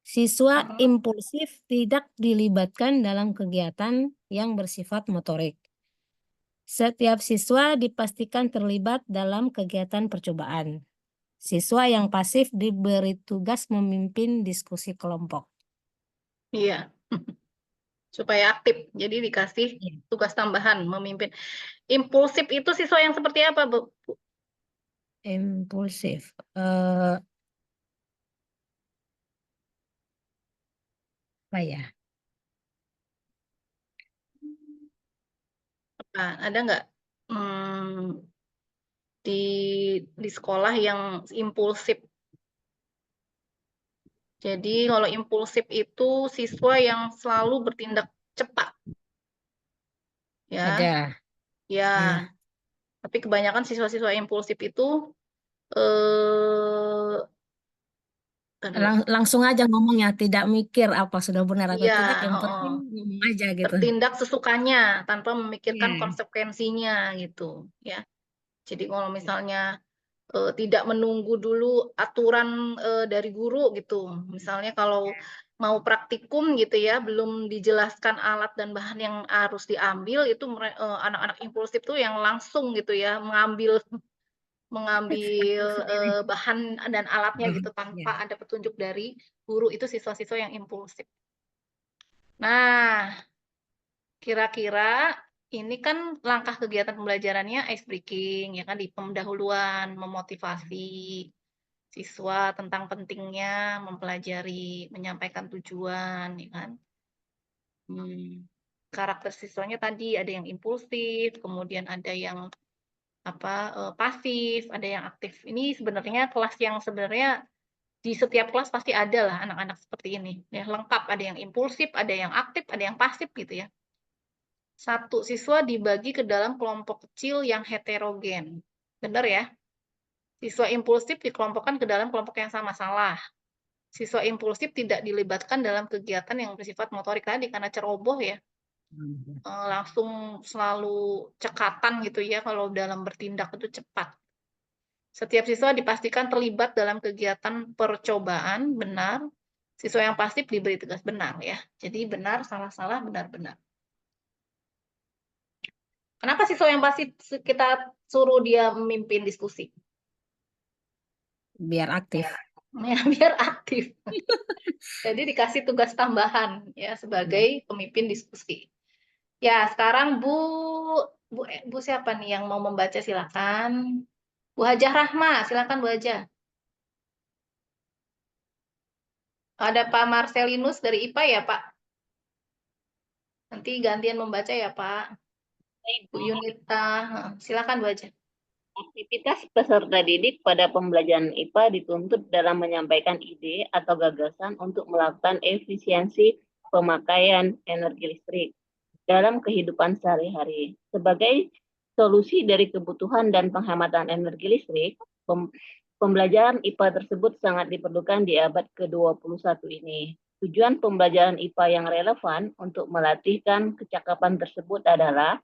Siswa impulsif tidak dilibatkan dalam kegiatan yang bersifat motorik. Setiap siswa dipastikan terlibat dalam kegiatan percobaan. Siswa yang pasif diberi tugas memimpin diskusi kelompok. Iya. Supaya aktif. Jadi dikasih Iya. tugas tambahan memimpin. Impulsif itu siswa yang seperti apa, Bu? Impulsif. Apa ya? Ada nggak di sekolah yang impulsif? Jadi kalau impulsif itu siswa yang selalu bertindak cepat. Ya. Ada. Ya. Tapi kebanyakan siswa-siswa impulsif itu Langsung aja ngomongnya, tidak mikir apa sudah benar atau iya, tidak, yang penting ngomong aja gitu. bertindak sesukanya tanpa memikirkan Iya. konsekuensinya gitu ya. Jadi kalau misalnya tidak menunggu dulu aturan dari guru gitu. Misalnya kalau mau praktikum gitu ya, belum dijelaskan alat dan bahan yang harus diambil, itu anak-anak impulsif tuh yang langsung gitu ya mengambil bahan dan alatnya gitu tanpa ada petunjuk dari guru. Itu siswa-siswa yang impulsif. Nah, kira-kira ini kan langkah kegiatan pembelajarannya ice breaking, ya kan, di pendahuluan, memotivasi siswa tentang pentingnya mempelajari, menyampaikan tujuan, ya kan. Karakter siswanya tadi ada yang impulsif, kemudian ada yang pasif, ada yang aktif. Ini sebenarnya kelas yang sebenarnya di setiap kelas pasti ada lah anak-anak seperti ini. Ya, lengkap, ada yang impulsif, ada yang aktif, ada yang pasif gitu ya. 1. Siswa dibagi ke dalam kelompok kecil yang heterogen. Benar ya? Siswa impulsif dikelompokkan ke dalam kelompok yang sama. Salah. Siswa impulsif tidak dilibatkan dalam kegiatan yang bersifat motorik tadi karena ceroboh ya. Langsung selalu cekatan gitu ya kalau dalam bertindak itu cepat. Setiap siswa dipastikan terlibat dalam kegiatan percobaan, benar. Siswa yang pasif diberi tugas benar ya. Jadi benar, salah-salah, benar-benar. Kenapa siswa yang pasif kita suruh dia memimpin diskusi? Biar aktif. Ya, biar aktif. Jadi dikasih tugas tambahan ya sebagai pemimpin diskusi. Ya, sekarang Bu siapa nih yang mau membaca, silakan. Bu Hajah Rahma, silakan Bu Hajah. Ada Pak Marcelinus dari IPA ya, Pak? Nanti gantian membaca ya, Pak. Bu Yunita, silakan Bu Hajah. Aktivitas peserta didik pada pembelajaran IPA dituntut dalam menyampaikan ide atau gagasan untuk melakukan efisiensi pemakaian energi listrik dalam kehidupan sehari-hari. Sebagai solusi dari kebutuhan dan penghematan energi listrik, Pembelajaran IPA tersebut sangat diperlukan di abad ke-21 ini. Tujuan pembelajaran IPA yang relevan untuk melatihkan kecakapan tersebut adalah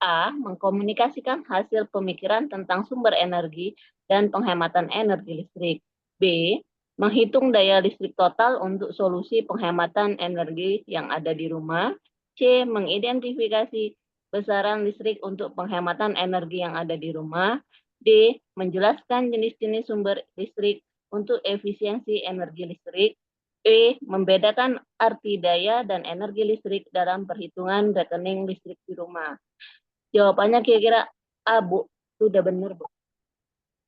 A. Mengkomunikasikan hasil pemikiran tentang sumber energi dan penghematan energi listrik. B. Menghitung daya listrik total untuk solusi penghematan energi yang ada di rumah. C. Mengidentifikasi besaran listrik untuk penghematan energi yang ada di rumah. D. Menjelaskan jenis-jenis sumber listrik untuk efisiensi energi listrik. E. Membedakan arti daya dan energi listrik dalam perhitungan rekening listrik di rumah. Jawabannya kira-kira A, Bu. Sudah benar, Bu.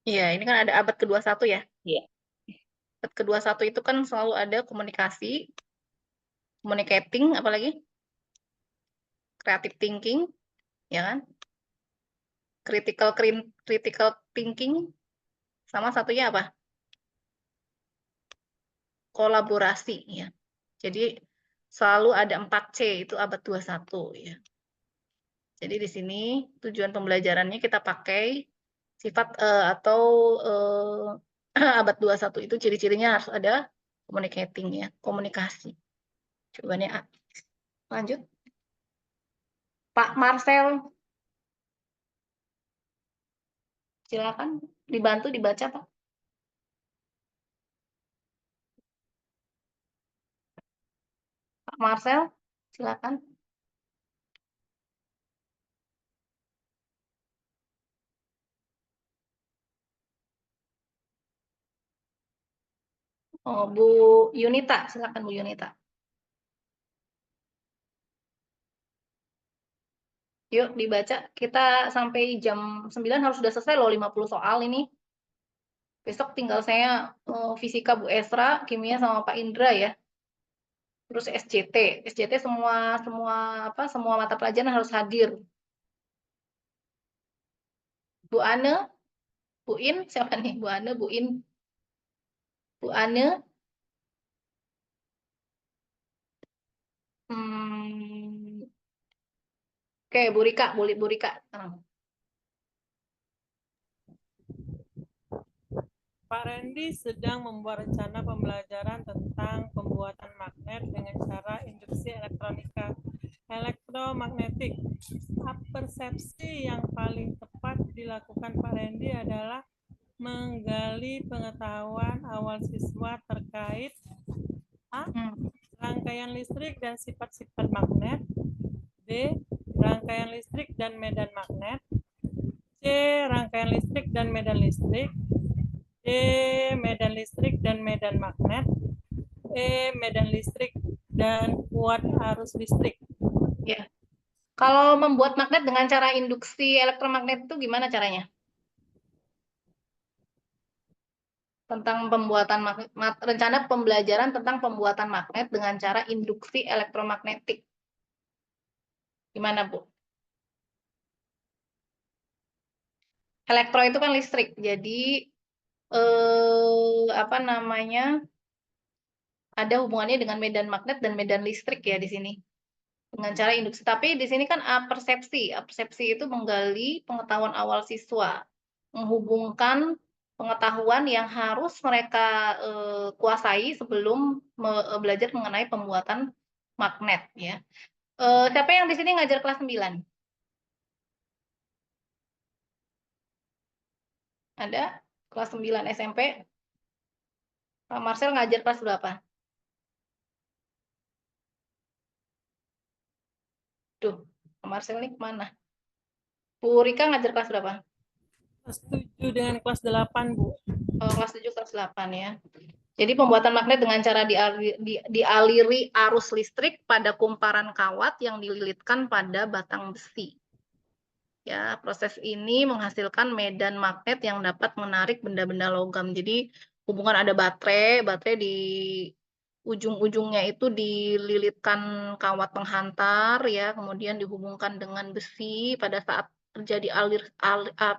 Iya, ini kan ada abad ke-21 ya. Iya. Abad ke-21 itu kan selalu ada komunikasi, communicating, apalagi creative thinking, ya kan? Critical thinking, sama satunya apa? Kolaborasi, ya. Jadi selalu ada 4C, itu abad 21, ya. Jadi di sini tujuan pembelajarannya kita pakai sifat atau abad 21 itu ciri-cirinya harus ada communicating, ya, komunikasi. Jawabannya A. Lanjut. Pak Marcel. Silakan dibantu dibaca, Pak. Pak Marcel, silakan. Oh, Bu Yunita, silakan Bu Yunita. Yuk dibaca. Kita sampai jam 9 harus sudah selesai loh 50 soal ini. Besok tinggal saya fisika Bu Esra, kimia sama Pak Indra ya. Terus SJT. SJT semua mata pelajaran harus hadir. Bu Ane, Bu In, siapa nih? Bu Ane, Bu In. Bu Ane. Oke, Bu Rika, Bu Rika. Pak Randy sedang membuat rencana pembelajaran tentang pembuatan magnet dengan cara induksi elektromagnetik. Persepsi yang paling tepat dilakukan Pak Randy adalah menggali pengetahuan awal siswa terkait A. Rangkaian listrik dan sifat-sifat magnet. B. Rangkaian listrik dan medan magnet. C. Rangkaian listrik dan medan listrik. D. Medan listrik dan medan magnet. E. Medan listrik dan kuat arus listrik. Ya. Kalau membuat magnet dengan cara induksi elektromagnet itu gimana caranya? Tentang pembuatan rencana pembelajaran tentang pembuatan magnet dengan cara induksi elektromagnetik. Gimana, Bu? Elektro itu kan listrik. Jadi apa namanya? Ada hubungannya dengan medan magnet dan medan listrik ya di sini. Dengan cara induksi. Tapi di sini kan persepsi. Persepsi itu menggali pengetahuan awal siswa, menghubungkan pengetahuan yang harus mereka kuasai sebelum belajar mengenai pembuatan magnet ya. Siapa yang di sini ngajar kelas 9? Ada? Kelas 9 SMP? Pak Marcel ngajar kelas berapa? Duh, Pak Marcel ini kemana? Bu Rika ngajar kelas berapa? Kelas 7 dengan kelas 8, Bu. Oh, kelas 7, kelas 8 ya. Jadi pembuatan magnet dengan cara dialiri arus listrik pada kumparan kawat yang dililitkan pada batang besi. Ya, proses ini menghasilkan medan magnet yang dapat menarik benda-benda logam. Jadi hubungan ada baterai di ujung-ujungnya itu dililitkan kawat penghantar ya, kemudian dihubungkan dengan besi pada saat terjadi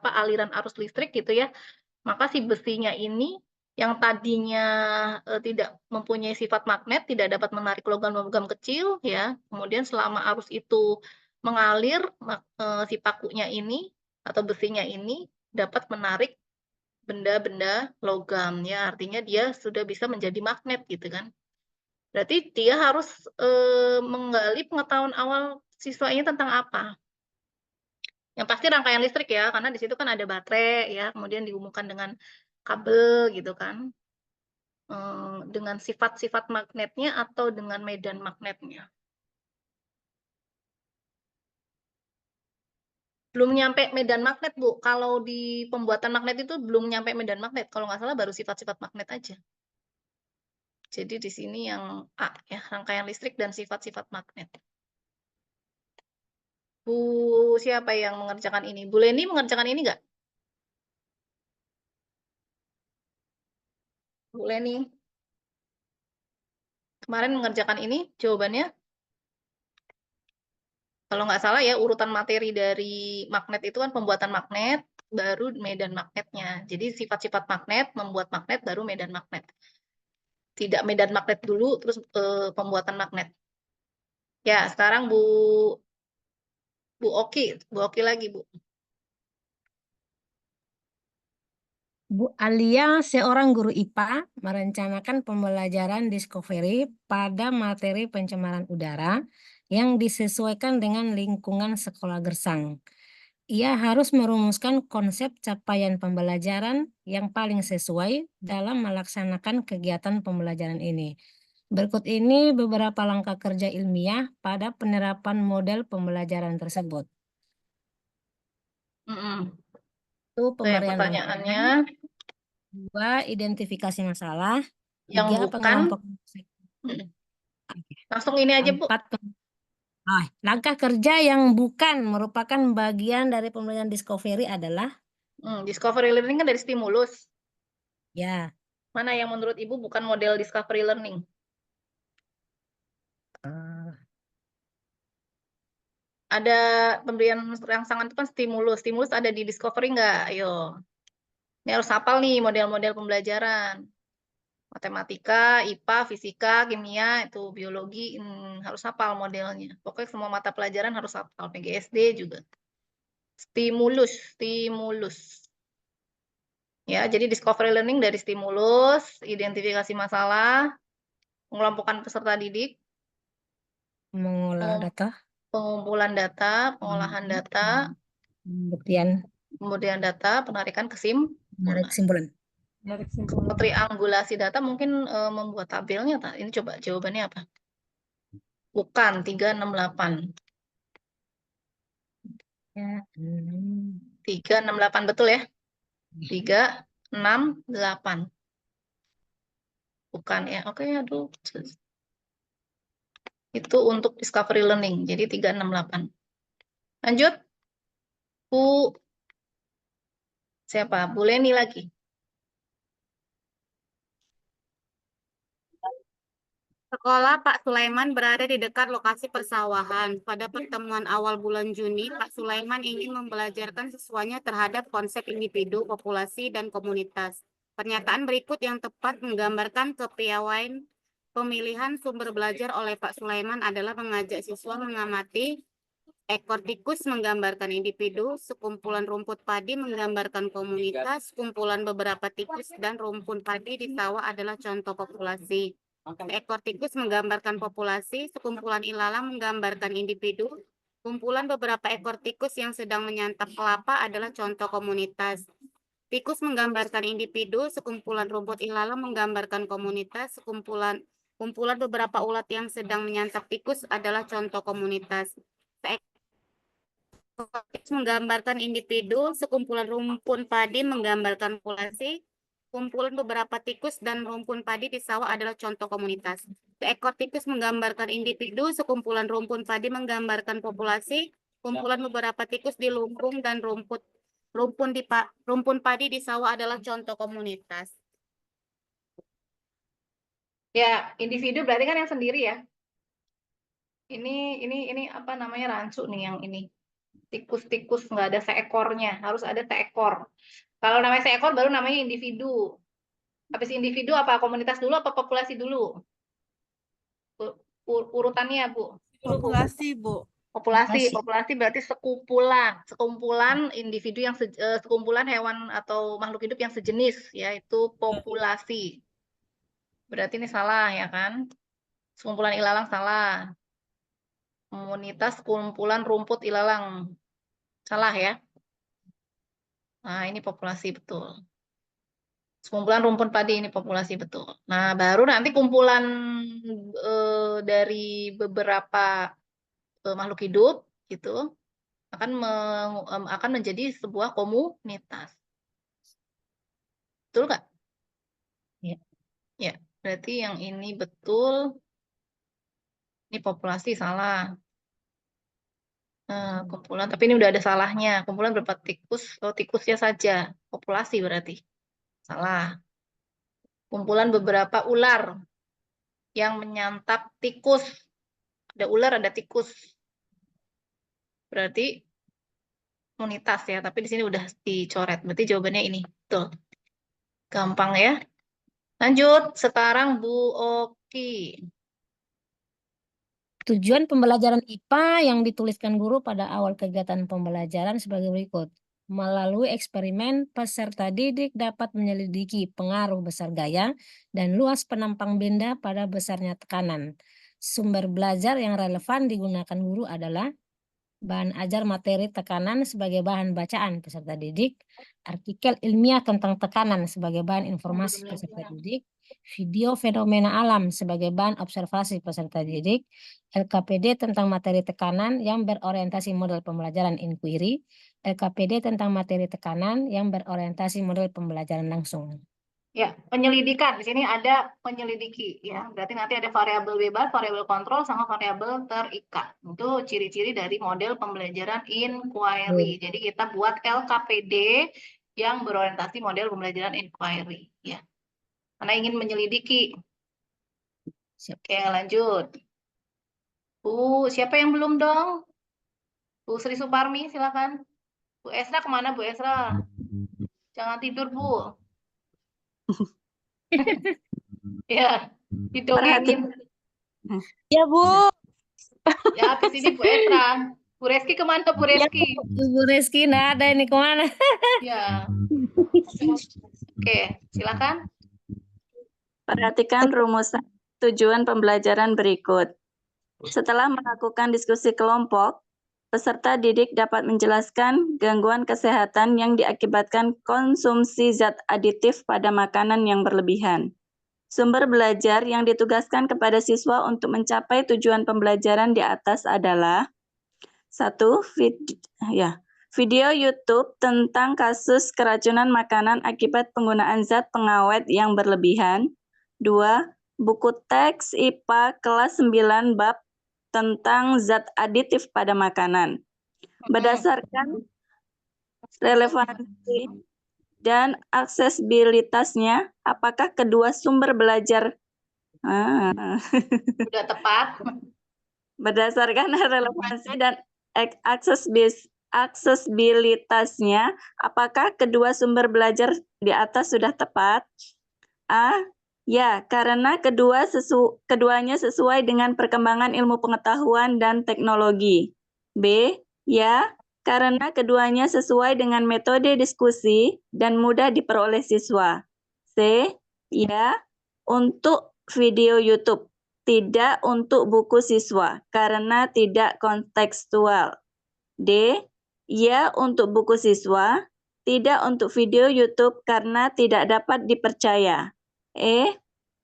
aliran arus listrik gitu ya. Maka si besinya ini yang tadinya tidak mempunyai sifat magnet, tidak dapat menarik logam-logam kecil ya. Kemudian selama arus itu mengalir, si pakunya ini atau besinya ini dapat menarik benda-benda logam ya, artinya dia sudah bisa menjadi magnet gitu kan. Berarti dia harus menggali pengetahuan awal siswanya tentang apa. Yang pasti rangkaian listrik ya, karena di situ kan ada baterai ya, kemudian dihubungkan dengan kabel gitu kan. Dengan sifat-sifat magnetnya atau dengan medan magnetnya. Belum nyampe medan magnet, Bu. Kalau di pembuatan magnet itu belum nyampe medan magnet. Kalau nggak salah baru sifat-sifat magnet aja. Jadi di sini yang A ya, rangkaian listrik dan sifat-sifat magnet. Bu, siapa yang mengerjakan ini? Bu Leni mengerjakan ini nggak? Bu Leni. Kemarin mengerjakan ini, jawabannya? Kalau nggak salah ya, urutan materi dari magnet itu kan pembuatan magnet, baru medan magnetnya. Jadi sifat-sifat magnet, membuat magnet, baru medan magnet. Tidak medan magnet dulu, terus pembuatan magnet. Ya, sekarang Bu Oki lagi, Bu. Bu Alia, seorang guru IPA, merencanakan pembelajaran discovery pada materi pencemaran udara yang disesuaikan dengan lingkungan sekolah Gersang. Ia harus merumuskan konsep capaian pembelajaran yang paling sesuai dalam melaksanakan kegiatan pembelajaran ini. Berikut ini beberapa langkah kerja ilmiah pada penerapan model pembelajaran tersebut. Itu pemberian Pertanyaannya, rangkaian. 2. Identifikasi masalah. yang 3. bukan, Pengelompokan. langsung ini aja, Bu. 4. Langkah kerja yang bukan merupakan bagian dari pembelajaran discovery adalah Discovery learning kan dari stimulus. ya. Mana yang menurut Ibu bukan model discovery learning? Ada pemberian rangsangan itu kan stimulus. Stimulus ada di discovery nggak? Ayo. Ini harus hafal nih model-model pembelajaran. Matematika, IPA, fisika, kimia, itu biologi, harus hafal modelnya. Pokoknya semua mata pelajaran harus hafal. PGSD juga. Stimulus. Ya, jadi discovery learning dari stimulus, identifikasi masalah, pengelompokan peserta didik, Mengolah data. pengumpulan data, pengolahan data, Pembuktian. kemudian data, penarikan kesimpulan. Triangulasi data mungkin membuat tabelnya. Ini coba jawabannya apa? Bukan, 368. Ya. 368 betul ya? 368. Bukan ya? Oke, aduh. Itu untuk discovery learning. Jadi 368. Lanjut. Bu siapa? Bu Leni lagi. Sekolah Pak Sulaiman berada di dekat lokasi persawahan. Pada pertemuan awal bulan Juni, Pak Sulaiman ingin membelajarkan siswanya terhadap konsep individu, populasi, dan komunitas. Pernyataan berikut yang tepat menggambarkan kepiawaian pemilihan sumber belajar oleh Pak Sulaiman adalah mengajak siswa mengamati ekor tikus menggambarkan individu, sekumpulan rumput padi menggambarkan komunitas, kumpulan beberapa tikus dan rumpun padi di sawah adalah contoh populasi. Ekor tikus menggambarkan populasi, sekumpulan ilalang menggambarkan individu, kumpulan beberapa ekor tikus yang sedang menyantap kelapa adalah contoh komunitas. Tikus menggambarkan individu, sekumpulan rumput ilalang menggambarkan komunitas, kumpulan beberapa ulat yang sedang menyantap tikus adalah contoh komunitas. Tikus menggambarkan individu, sekumpulan rumpun padi menggambarkan populasi, kumpulan beberapa tikus dan rumpun padi di sawah adalah contoh komunitas. Seekor tikus menggambarkan individu, sekumpulan rumpun padi menggambarkan populasi, kumpulan beberapa tikus di lumbung dan rumpun padi di sawah adalah contoh komunitas. Ya, individu berarti kan yang sendiri ya. Ini apa namanya, rancu nih yang ini. Tikus-tikus nggak ada seekornya, harus ada seekor. Kalau namanya seekor baru namanya individu. Habis individu apa komunitas dulu apa populasi dulu? Urutannya, Bu. Populasi, Bu. Populasi berarti sekumpulan individu yang sekumpulan hewan atau makhluk hidup yang sejenis, yaitu populasi. Berarti ini salah ya kan? Sekumpulan ilalang salah. Komunitas kumpulan rumput ilalang salah ya. Nah, ini populasi betul. Sekumpulan rumput padi ini populasi betul. Nah, baru nanti kumpulan dari beberapa makhluk hidup gitu akan menjadi sebuah komunitas. Betul nggak? Ya. Ya, berarti yang ini betul. Ini populasi salah. Kumpulan, tapi ini udah ada salahnya. Kumpulan berapa tikus? Oh, tikusnya saja. Populasi berarti. Salah. Kumpulan beberapa ular yang menyantap tikus. Ada ular, ada tikus. Berarti komunitas ya, tapi di sini udah dicoret. Berarti jawabannya ini. Betul. Gampang ya. Lanjut, sekarang Bu Oki. Tujuan pembelajaran IPA yang dituliskan guru pada awal kegiatan pembelajaran sebagai berikut. Melalui eksperimen, peserta didik dapat menyelidiki pengaruh besar gaya dan luas penampang benda pada besarnya tekanan. Sumber belajar yang relevan digunakan guru adalah bahan ajar materi tekanan sebagai bahan bacaan peserta didik, artikel ilmiah tentang tekanan sebagai bahan informasi peserta didik, video fenomena alam sebagai bahan observasi peserta didik, LKPD tentang materi tekanan yang berorientasi model pembelajaran inquiry, LKPD tentang materi tekanan yang berorientasi model pembelajaran langsung. Ya, penyelidikan. Di sini ada penyelidiki ya. Berarti nanti ada variabel bebas, variabel kontrol, sama variabel terikat. Itu ciri-ciri dari model pembelajaran inquiry. Jadi kita buat LKPD yang berorientasi model pembelajaran inquiry ya. Karena ingin menyelidiki. Oke, lanjut. Bu, siapa yang belum dong? Bu Sri Suparmi, silakan. Bu Esra kemana Bu Esra? Jangan tidur Bu. Ya, didongengin. Ya, Bu. Ya, habis ini Bu Esra. Bu Reski kemana Bu Reski? Bu Reski nggak ada ini kemana? Ya. Oke, silakan. Perhatikan rumusan tujuan pembelajaran berikut. Setelah melakukan diskusi kelompok, peserta didik dapat menjelaskan gangguan kesehatan yang diakibatkan konsumsi zat aditif pada makanan yang berlebihan. Sumber belajar yang ditugaskan kepada siswa untuk mencapai tujuan pembelajaran di atas adalah 1. Video YouTube tentang kasus keracunan makanan akibat penggunaan zat pengawet yang berlebihan. 2. Buku teks IPA kelas 9 bab tentang zat aditif pada makanan. Berdasarkan relevansi dan aksesibilitasnya, apakah kedua sumber belajar Sudah tepat. berdasarkan relevansi dan aksesibilitasnya, apakah kedua sumber belajar di atas sudah tepat? A. Ya, karena keduanya sesuai dengan perkembangan ilmu pengetahuan dan teknologi. B. Ya, karena keduanya sesuai dengan metode diskusi dan mudah diperoleh siswa. C. Ya, untuk video YouTube, tidak untuk buku siswa karena tidak kontekstual. D. Ya, untuk buku siswa, tidak untuk video YouTube karena tidak dapat dipercaya. E.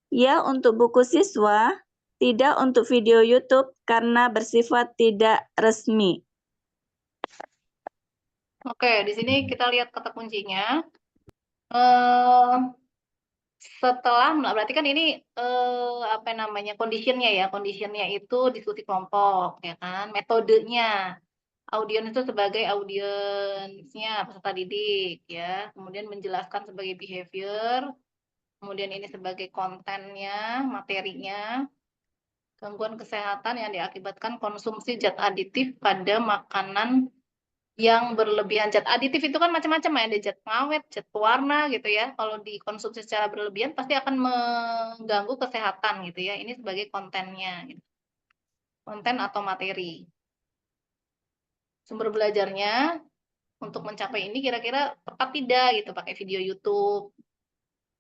Ya, untuk buku siswa, tidak untuk video YouTube karena bersifat tidak resmi. Oke, di sini kita lihat kata kuncinya. Setelah, berarti kan ini apa namanya conditionnya ya, conditionnya itu diskusi kelompok, ya kan? Metodenya, audiens itu sebagai audiensnya peserta didik, ya. Kemudian menjelaskan sebagai behavior, kemudian ini sebagai kontennya, materinya, gangguan kesehatan yang diakibatkan konsumsi zat aditif pada makanan yang berlebihan. Zat aditif itu kan macam-macam ya, ada zat pengawet, zat pewarna gitu ya. Kalau dikonsumsi secara berlebihan pasti akan mengganggu kesehatan gitu ya. Ini sebagai kontennya gitu. Konten atau materi. sumber belajarnya untuk mencapai ini kira-kira tepat tidak gitu, pakai video YouTube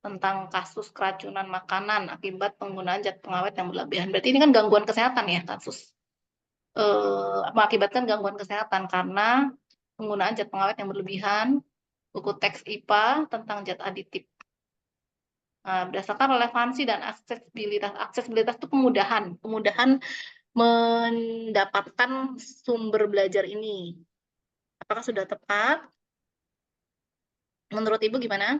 tentang kasus keracunan makanan akibat penggunaan zat pengawet yang berlebihan. Berarti ini kan gangguan kesehatan ya, kasus mengakibatkan gangguan kesehatan karena penggunaan zat pengawet yang berlebihan. Buku teks IPA tentang zat aditif. Nah, berdasarkan relevansi dan aksesibilitas itu kemudahan mendapatkan sumber belajar ini. Apakah sudah tepat? Menurut Ibu gimana?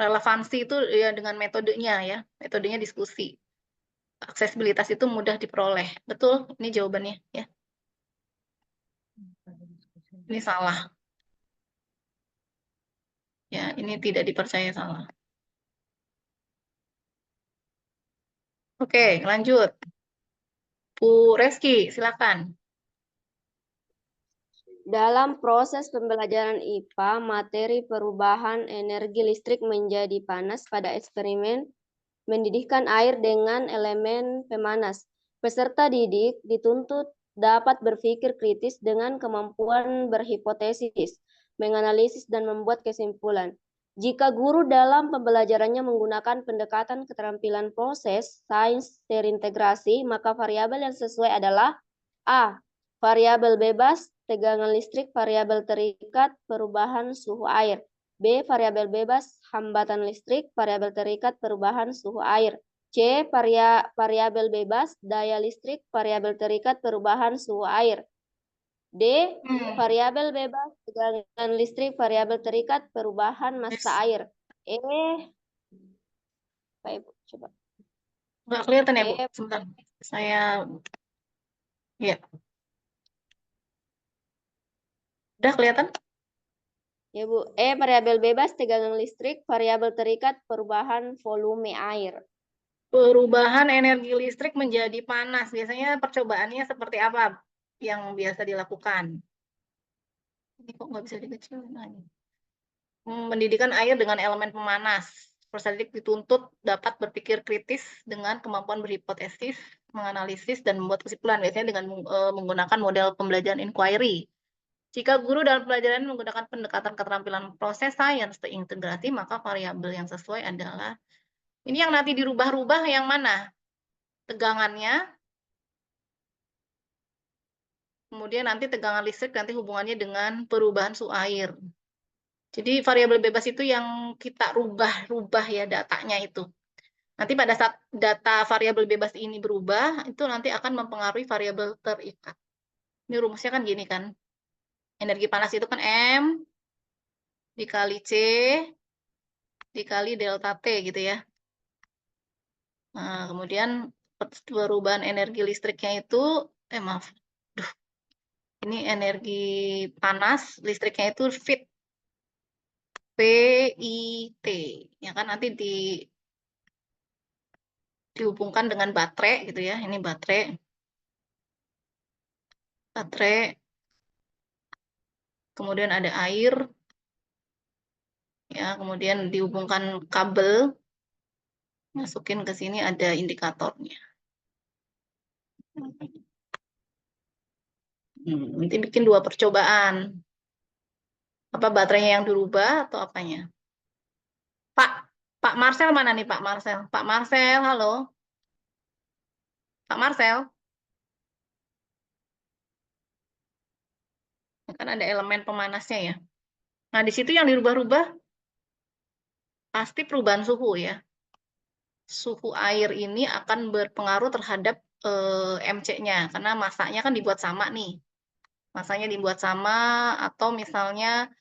Relevansi itu ya dengan metodenya ya, metodenya diskusi. Aksesibilitas itu mudah diperoleh. Betul? Ini jawabannya ya. Ini salah. Ya, ini tidak dipercaya salah. Oke, lanjut. Bu Reski, silakan. Dalam proses pembelajaran IPA, materi perubahan energi listrik menjadi panas pada eksperimen mendidihkan air dengan elemen pemanas. Peserta didik dituntut dapat berpikir kritis dengan kemampuan berhipotesis, menganalisis, dan membuat kesimpulan. Jika guru dalam pembelajarannya menggunakan pendekatan keterampilan proses sains terintegrasi, maka variabel yang sesuai adalah A. Variabel bebas, tegangan listrik, variabel terikat, perubahan suhu air. B. Variabel bebas, hambatan listrik, variabel terikat, perubahan suhu air. C. Variabel bebas, daya listrik, variabel terikat, perubahan suhu air. D. Variabel bebas, tegangan listrik, variabel terikat, perubahan massa air. Apa Ibu? Coba. Nggak kelihatan ya, Bu? Sebentar. Saya, ya. Udah kelihatan? Ya Bu, variabel bebas, tegangan listrik, variabel terikat, perubahan volume air. Perubahan energi listrik menjadi panas. Biasanya percobaannya seperti apa yang biasa dilakukan? Ini kok nggak bisa dikecilin lagi? Mendidihkan air dengan elemen pemanas. Peserta didik dituntut dapat berpikir kritis dengan kemampuan berhipotesis, menganalisis, dan membuat kesimpulan. Biasanya dengan menggunakan model pembelajaran inquiry. Jika guru dalam pelajaran menggunakan pendekatan keterampilan proses sains terintegrasi, maka variabel yang sesuai adalah ini yang nanti dirubah-rubah yang mana? Tegangannya, kemudian nanti tegangan listrik nanti hubungannya dengan perubahan suhu air. Jadi variabel bebas itu yang kita rubah-rubah ya datanya itu. Nanti pada saat data variabel bebas ini berubah, itu nanti akan mempengaruhi variabel terikat. Ini rumusnya kan gini kan. Energi panas itu kan M dikali C dikali delta T gitu ya. Nah, kemudian perubahan energi listriknya itu, maaf, ini energi panas, listriknya itu PIT, ya kan nanti dihubungkan dengan baterai gitu ya, ini baterai, kemudian ada air, ya, kemudian dihubungkan kabel, masukin ke sini ada indikatornya. Nanti bikin 2 percobaan. Apa baterainya yang dirubah atau apanya? Pak Marcel mana nih Pak Marcel? Pak Marcel, halo. Pak Marcel. Kan ada elemen pemanasnya ya. Nah, di situ yang dirubah-rubah pasti perubahan suhu ya. Suhu air ini akan berpengaruh terhadap MC-nya karena masanya kan dibuat sama nih. Masanya dibuat sama atau misalnya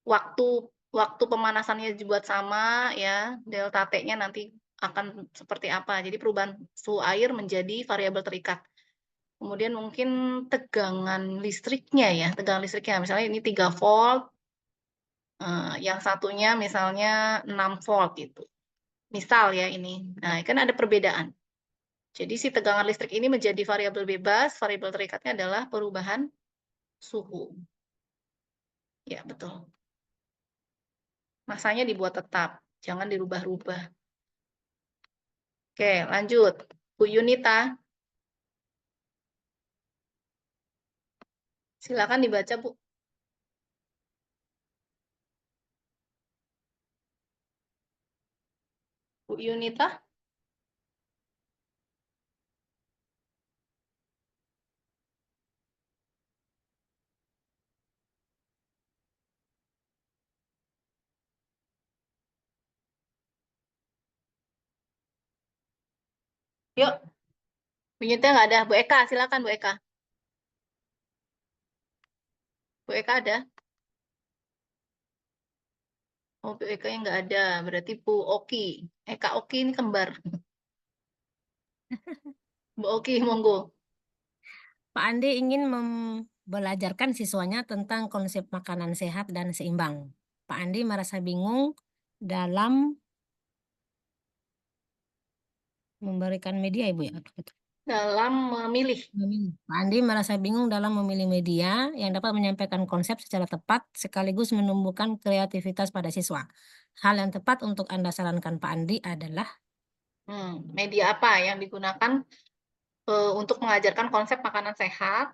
waktu pemanasannya dibuat sama ya, delta T-nya nanti akan seperti apa. Jadi perubahan suhu air menjadi variabel terikat. Kemudian mungkin tegangan listriknya ya, tegangan listriknya misalnya ini 3 volt, yang satunya misalnya 6 volt gitu. Misal ya ini. Nah, kan ada perbedaan. Jadi si tegangan listrik ini menjadi variabel bebas, variabel terikatnya adalah perubahan suhu. Ya, betul. Masanya dibuat tetap, jangan dirubah-rubah. Oke, lanjut. Bu Yunita. Silakan dibaca, Bu. Bu Yunita. Yuk. Bu Yunita nggak ada. Bu Eka, silakan Bu Eka. Bu Eka ada? Oh, Bu Eka yang nggak ada. Berarti Bu Oki. Eka Oki ini kembar. Bu Oki, monggo. Pak Andi ingin belajarkan siswanya tentang konsep makanan sehat dan seimbang. Pak Andi merasa bingung dalam memberikan media, Ibu ya. Dalam memilih. Pak Andi merasa bingung dalam memilih media yang dapat menyampaikan konsep secara tepat sekaligus menumbuhkan kreativitas pada siswa. Hal yang tepat untuk Anda sarankan Pak Andi adalah Media apa yang digunakan untuk mengajarkan konsep makanan sehat,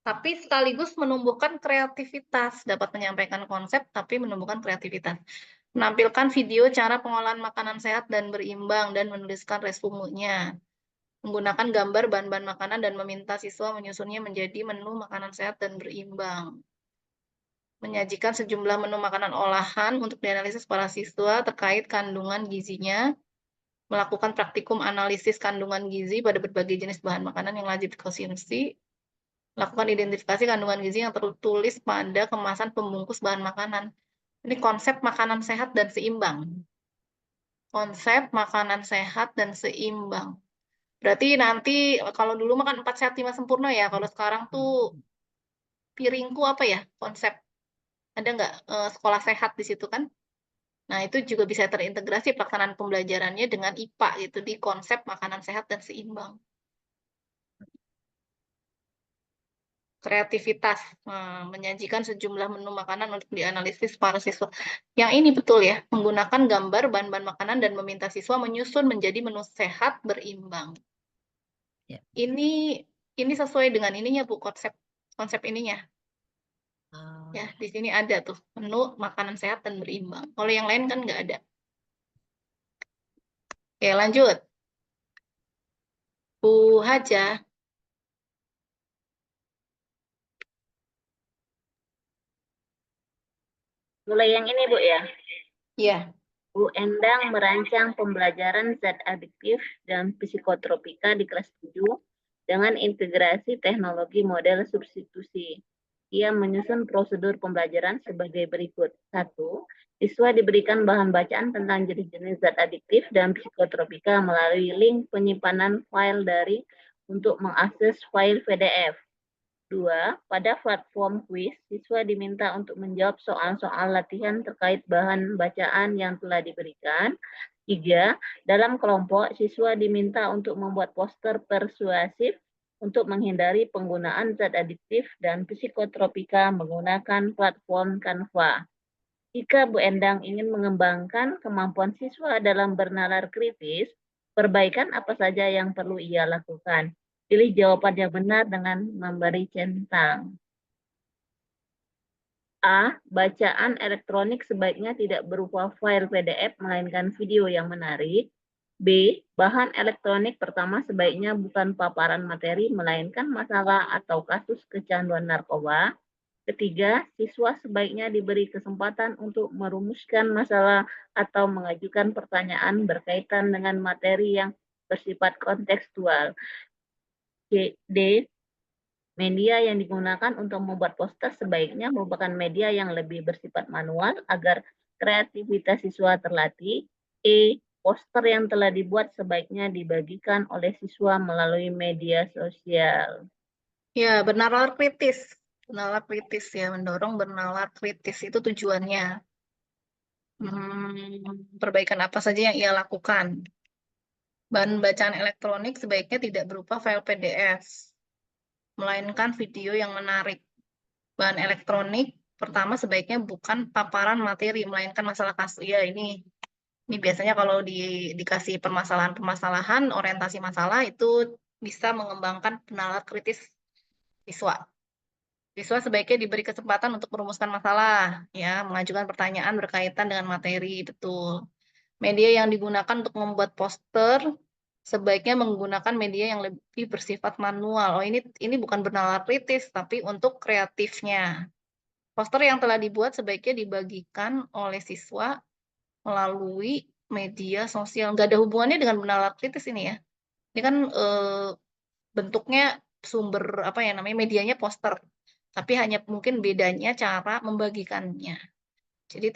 tapi sekaligus menumbuhkan kreativitas, dapat menyampaikan konsep tapi menumbuhkan kreativitas. Menampilkan video cara pengolahan makanan sehat dan berimbang dan menuliskan resumenya. Menggunakan gambar bahan-bahan makanan dan meminta siswa menyusunnya menjadi menu makanan sehat dan berimbang. Menyajikan sejumlah menu makanan olahan untuk dianalisis para siswa terkait kandungan gizinya. Melakukan praktikum analisis kandungan gizi pada berbagai jenis bahan makanan yang wajib dikonsumsi. Lakukan identifikasi kandungan gizi yang tertulis pada kemasan pembungkus bahan makanan. Ini konsep makanan sehat dan seimbang. Konsep makanan sehat dan seimbang. Berarti nanti kalau dulu makan 4 sehat 5 sempurna ya. Kalau sekarang tuh piringku apa ya konsep? Ada nggak sekolah sehat di situ kan? Nah, itu juga bisa terintegrasi pelaksanaan pembelajarannya dengan IPA gitu di konsep makanan sehat dan seimbang. Kreativitas, menyajikan sejumlah menu makanan untuk dianalisis para siswa. Yang ini betul ya, menggunakan gambar bahan-bahan makanan dan meminta siswa menyusun menjadi menu sehat berimbang. Ya. Ini sesuai dengan ininya Bu, konsep ininya. Ya, di sini ada tuh menu makanan sehat dan berimbang. Kalau yang lain kan nggak ada. Oke, lanjut. Bu Haja. Mulai yang ini, Bu ya. Iya. Bu Endang merancang pembelajaran zat adiktif dan psikotropika di kelas 7 dengan integrasi teknologi model substitusi. Ia menyusun prosedur pembelajaran sebagai berikut. 1. Siswa diberikan bahan bacaan tentang jenis-jenis zat adiktif dan psikotropika melalui link penyimpanan file dari untuk mengakses file PDF. 2. Pada platform kuis, siswa diminta untuk menjawab soal-soal latihan terkait bahan bacaan yang telah diberikan. 3. Dalam kelompok, siswa diminta untuk membuat poster persuasif untuk menghindari penggunaan zat adiktif dan psikotropika menggunakan platform Canva. Jika Bu Endang ingin mengembangkan kemampuan siswa dalam bernalar kritis, perbaikan apa saja yang perlu ia lakukan? Pilih jawaban yang benar dengan memberi centang. A. Bacaan elektronik sebaiknya tidak berupa file PDF, melainkan video yang menarik. B. Bahan elektronik pertama sebaiknya bukan paparan materi, melainkan masalah atau kasus kecanduan narkoba. Ketiga, siswa sebaiknya diberi kesempatan untuk merumuskan masalah atau mengajukan pertanyaan berkaitan dengan materi yang bersifat kontekstual. D. Media yang digunakan untuk membuat poster sebaiknya merupakan media yang lebih bersifat manual agar kreativitas siswa terlatih. E. Poster yang telah dibuat sebaiknya dibagikan oleh siswa melalui media sosial. Ya, bernalar kritis. Bernalar kritis ya, mendorong bernalar kritis itu tujuannya. Perbaikan apa saja yang ia lakukan. Bahan bacaan elektronik sebaiknya tidak berupa file PDF, melainkan video yang menarik. Bahan elektronik pertama sebaiknya bukan paparan materi, melainkan masalah kasus. Ya, ini biasanya kalau dikasih permasalahan-permasalahan, orientasi masalah itu bisa mengembangkan penalar kritis siswa. Siswa sebaiknya diberi kesempatan untuk merumuskan masalah, ya, mengajukan pertanyaan berkaitan dengan materi, betul. Media yang digunakan untuk membuat poster sebaiknya menggunakan media yang lebih bersifat manual. Oh, ini bukan bernalar kritis, tapi untuk kreatifnya. Poster yang telah dibuat sebaiknya dibagikan oleh siswa melalui media sosial. Nggak ada hubungannya dengan bernalar kritis ini ya. Ini kan bentuknya sumber apa ya namanya medianya poster, tapi hanya mungkin bedanya cara membagikannya. Jadi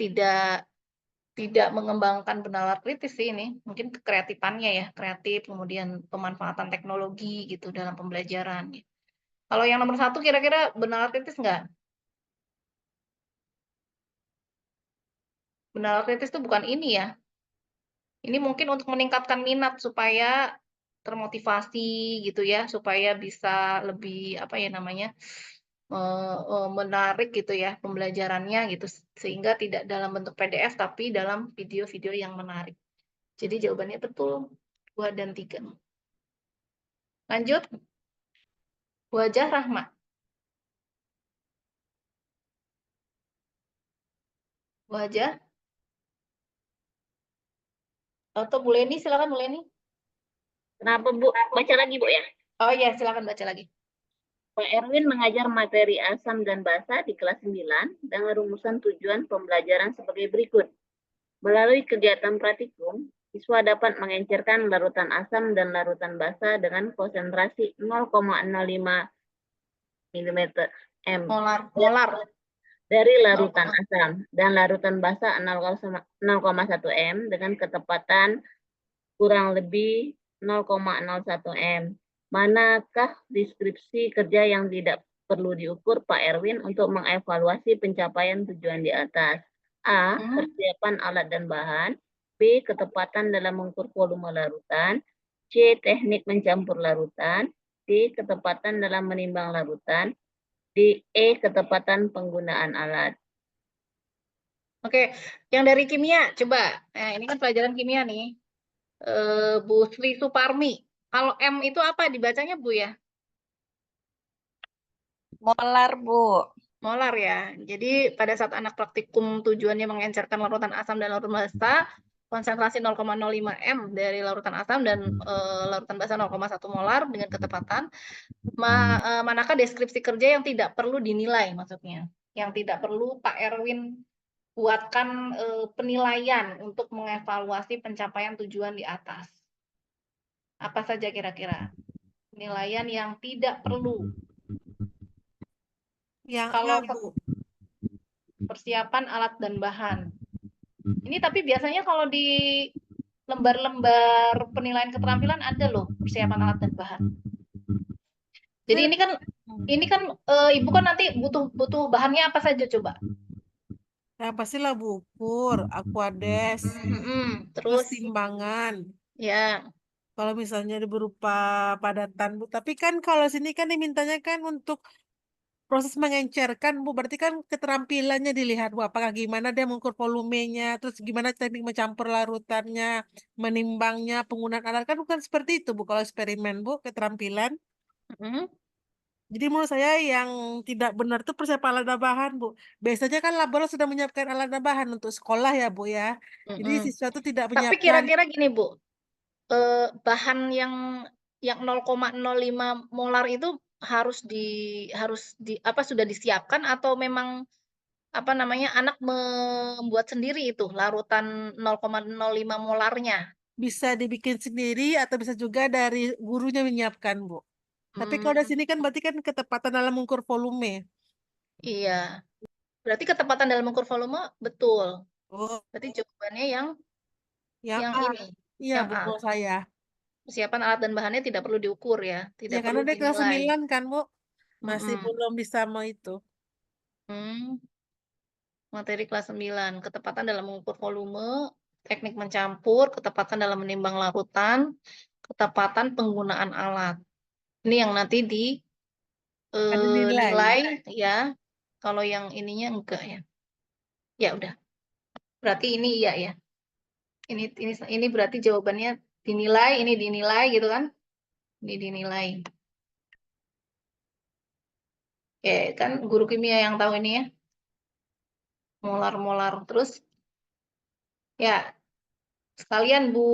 tidak mengembangkan bernalar kritis sih ini, mungkin kreatifannya ya, kreatif, kemudian pemanfaatan teknologi gitu dalam pembelajaran. Kalau yang nomor 1 kira-kira bernalar kritis nggak? Bernalar kritis itu bukan ini ya. Ini mungkin untuk meningkatkan minat supaya termotivasi gitu ya, supaya bisa lebih apa ya namanya menarik gitu ya pembelajarannya gitu, sehingga tidak dalam bentuk PDF tapi dalam video-video yang menarik. Jadi jawabannya betul 2 dan 3. Lanjut, Wajah Rahma. Wajah atau Bu Leni, silakan Bu Leni. Kenapa Bu? Baca lagi Bu ya. Oh iya, silakan baca lagi. Pak Erwin mengajar materi asam dan basa di kelas 9 dengan rumusan tujuan pembelajaran sebagai berikut. Melalui kegiatan praktikum, siswa dapat mengencerkan larutan asam dan larutan basa dengan konsentrasi 0,05 mm Molar. dari larutan asam dan larutan basa 0,1 m dengan ketepatan kurang lebih 0,01 m. Manakah deskripsi kerja yang tidak perlu diukur Pak Erwin untuk mengevaluasi pencapaian tujuan di atas? A. Persiapan alat dan bahan. B. Ketepatan dalam mengukur volume larutan. C. Teknik mencampur larutan. D. Ketepatan dalam menimbang larutan. D. E. Ketepatan penggunaan alat. Oke, yang dari kimia coba. Nah, ini kan pelajaran kimia nih. Bu Sri Suparmi. Kalau M itu apa dibacanya Bu ya? Molar, Bu. Molar ya. Jadi pada saat anak praktikum tujuannya mengencerkan larutan asam dan larutan basa, konsentrasi 0,05 m dari larutan asam dan larutan basa 0,1 molar dengan ketepatan. Manakah deskripsi kerja yang tidak perlu dinilai maksudnya? Yang tidak perlu Pak Erwin buatkan penilaian untuk mengevaluasi pencapaian tujuan di atas. Apa saja kira-kira? Penilaian yang tidak perlu. Yang Kalau A, Bu. persiapan alat dan bahan. Ini tapi biasanya kalau di lembar-lembar penilaian keterampilan ada loh persiapan alat dan bahan. Jadi ini kan Ibu kan nanti butuh bahannya apa saja coba? Ya pastilah Bu, ukur, aquades, terus Terus timbangan. ya. Kalau misalnya berupa padatan Bu, tapi kan kalau sini kan dimintanya kan untuk proses mengencerkan Bu, berarti kan keterampilannya dilihat Bu, apakah gimana dia mengukur volumenya, terus gimana teknik mencampur larutannya, menimbangnya, penggunaan alat, kan bukan seperti itu Bu kalau eksperimen Bu, keterampilan. Jadi menurut saya yang tidak benar itu persiapan alat dan bahan Bu. Biasanya kan labora sudah menyiapkan alat dan bahan untuk sekolah ya Bu ya. Jadi siswa itu tidak Tapi menyiapkan. kira-kira gini Bu, bahan yang 0,05 molar itu harus apa sudah disiapkan atau memang apa namanya anak membuat sendiri itu larutan 0,05 molarnya? Bisa dibikin sendiri atau bisa juga dari gurunya menyiapkan Bu. Tapi kalau di sini kan berarti kan ketepatan dalam mengukur volume. Iya. Berarti ketepatan dalam mengukur volume betul. Oh, Berarti jawabannya yang yang A. ini, Iya yang Bu, A. kalau saya. Persiapan alat dan bahannya tidak perlu diukur ya, Ya tidak karena perlu dia kelas dinilai. 9 kan Bu. Masih belum bisa mau itu. Materi kelas 9, ketepatan dalam mengukur volume, teknik mencampur, ketepatan dalam menimbang larutan, ketepatan penggunaan alat. Ini yang nanti nilai ya. Kalau yang ininya enggak ya. Ya udah. Berarti ini iya ya. Ini berarti jawabannya dinilai, ini dinilai gitu kan? Ini dinilai. Kan guru kimia yang tahu ini ya. Molar-molar. Terus ya sekalian Bu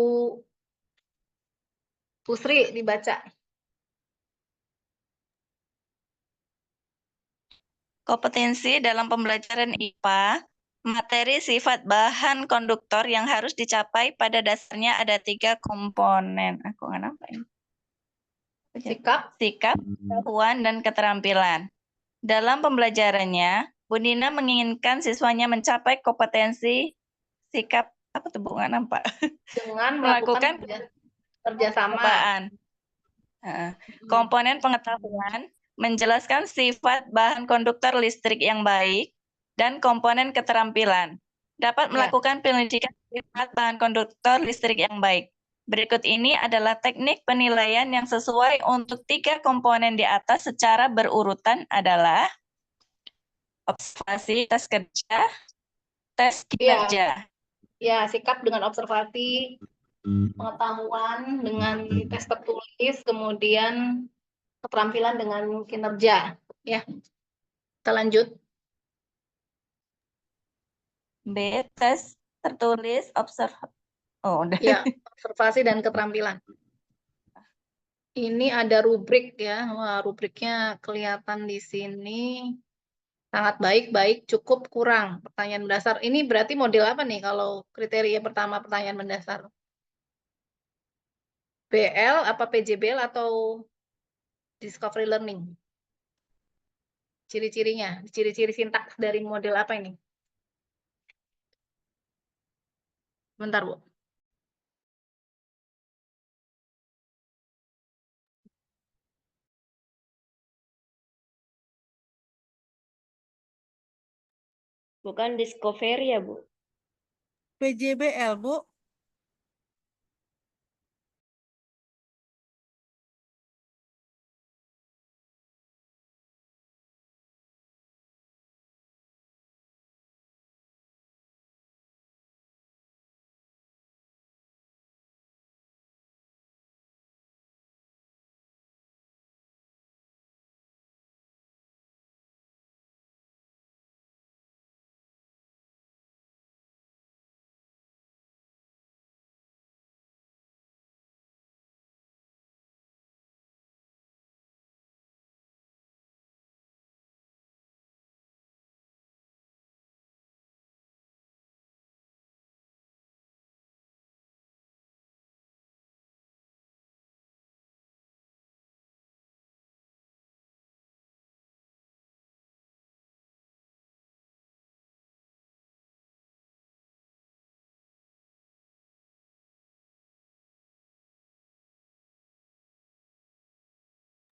Pusri dibaca. Kompetensi dalam pembelajaran IPA, materi sifat bahan konduktor yang harus dicapai pada dasarnya ada 3 komponen. Aku nggak apa ini. Sikap. Sikap, pengetahuan, dan keterampilan. Dalam pembelajarannya, Bu Nina menginginkan siswanya mencapai kompetensi sikap apa tuh Bu? Nggak nampak. Dengan Melakukan melakukan kerjasama. percobaan. Komponen pengetahuan menjelaskan sifat bahan konduktor listrik yang baik dan komponen keterampilan dapat Ya. melakukan penyelidikan sifat bahan konduktor listrik yang baik. Berikut ini adalah teknik penilaian yang sesuai untuk 3 komponen di atas secara berurutan adalah observasi, tes kerja, tes kinerja. Ya, sikap dengan observasi, pengetahuan dengan tes tertulis, kemudian keterampilan dengan kinerja. Ya, kita lanjut. B. Tes tertulis, udah. Ya, observasi dan keterampilan. Ini ada rubrik ya. Wah, rubriknya kelihatan di sini. Sangat baik, baik, cukup, kurang. Pertanyaan mendasar. Ini berarti model apa nih kalau kriteria pertama pertanyaan mendasar? BL apa PJBL atau Discovery Learning? Ciri-cirinya, ciri-ciri sintaks dari model apa ini? Bentar, Bu. Bukan discovery ya, Bu? PJBL, Bu.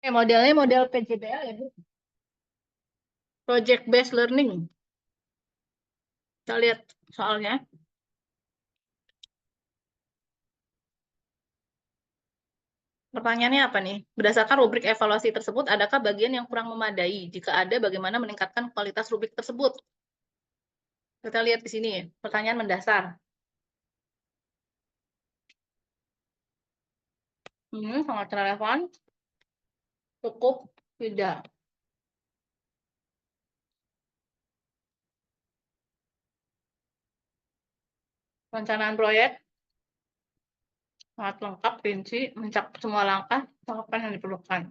Modelnya model PJBL ya, Bu. Project Based Learning. Kita lihat soalnya. Pertanyaannya apa nih? Berdasarkan rubrik evaluasi tersebut, adakah bagian yang kurang memadai? Jika ada, bagaimana meningkatkan kualitas rubrik tersebut? Kita lihat di sini, pertanyaan mendasar. Sangat relevan. Cukup, tidak. Perencanaan proyek sangat lengkap, rinci, mencakup semua langkah, tahapan yang diperlukan.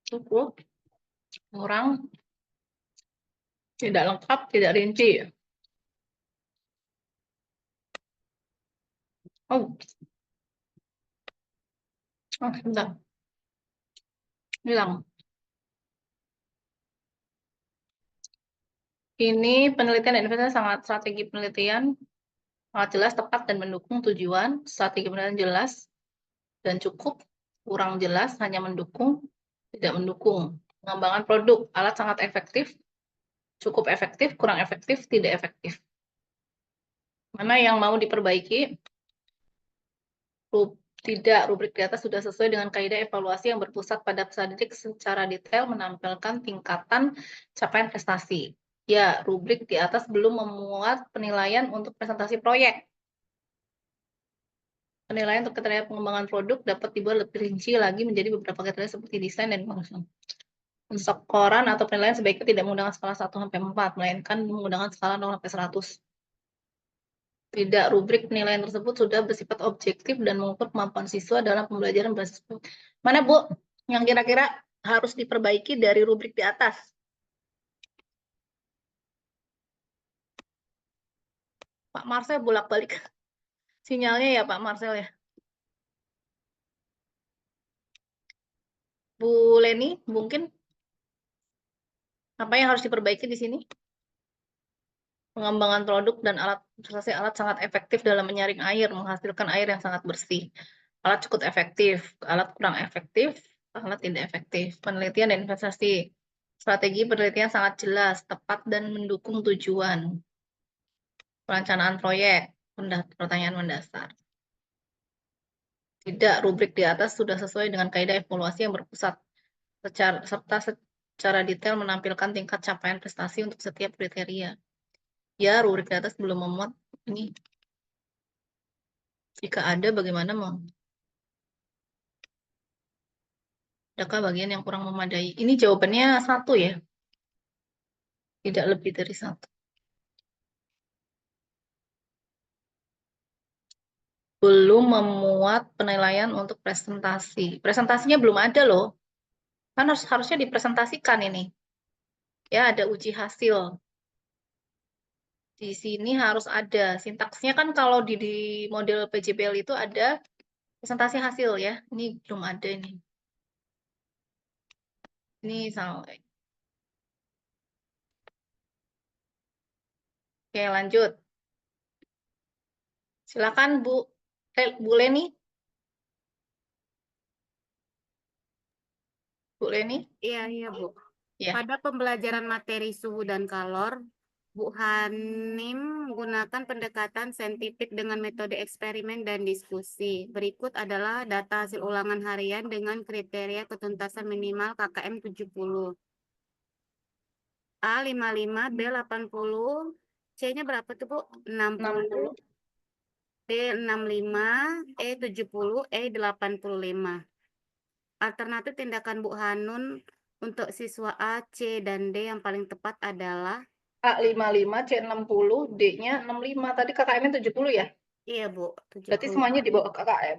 Cukup, kurang, tidak lengkap, tidak rinci. Sebentar. Hilang. Ini penelitian dan investasi sangat strategi penelitian, sangat jelas, tepat, dan mendukung tujuan. Strategi penelitian jelas dan cukup, kurang jelas, hanya mendukung, tidak mendukung. Pengembangan produk, alat sangat efektif, cukup efektif, kurang efektif, tidak efektif. Mana yang mau diperbaiki? Tidak, rubrik di atas sudah sesuai dengan kaidah evaluasi yang berpusat pada peserta didik secara detail menampilkan tingkatan capaian prestasi. Ya, rubrik di atas belum memuat penilaian untuk presentasi proyek. Penilaian untuk kriteria pengembangan produk dapat dibuat lebih rinci lagi menjadi beberapa kriteria seperti desain dan pemasaran. Skoran atau penilaian sebaiknya tidak menggunakan skala 1 sampai 4, melainkan menggunakan skala 0 sampai 100. Tidak, rubrik penilaian tersebut sudah bersifat objektif dan mengukur kemampuan siswa dalam pembelajaran berbasis. Mana, Bu, yang kira-kira harus diperbaiki dari rubrik di atas? Pak Marcel bolak-balik sinyalnya ya, Pak Marcel ya. Bu Leni, mungkin apa yang harus diperbaiki di sini? Pengembangan produk dan alat sangat efektif dalam menyaring air, menghasilkan air yang sangat bersih. Alat cukup efektif, alat kurang efektif, alat tidak efektif. Penelitian dan investasi. Strategi penelitian sangat jelas, tepat, dan mendukung tujuan. Perencanaan proyek, pertanyaan mendasar. Tidak, rubrik di atas sudah sesuai dengan kaidah evaluasi yang berpusat, serta secara detail menampilkan tingkat capaian prestasi untuk setiap kriteria. Ya, rubrik di atas belum memuat ini. Jika ada, bagaimana mau? Adakah bagian yang kurang memadai? Ini jawabannya 1 ya. Tidak lebih dari 1. Belum memuat penilaian untuk presentasi. Presentasinya belum ada loh. Kan harusnya dipresentasikan ini. Ya, ada uji hasil. Di sini harus ada. Sintaksnya kan kalau di model PJBL itu ada presentasi hasil ya. Ini belum ada ini. Ini salah. Oke, lanjut. Silakan Bu Leni. Bu Leni. Iya, Bu. Ya. Pada pembelajaran materi suhu dan kalor, Bu Hanim menggunakan pendekatan saintifik dengan metode eksperimen dan diskusi. Berikut adalah data hasil ulangan harian dengan kriteria ketuntasan minimal KKM 70. A 55, B 80, C-nya berapa tuh, Bu? 60, D 65, E 70, E 85. Alternatif tindakan Bu Hanun untuk siswa A, C, dan D yang paling tepat adalah A 55, C 60, D-nya 65. Tadi KKM-nya 70 ya? Iya, Bu. 70. Berarti semuanya di bawah KKM.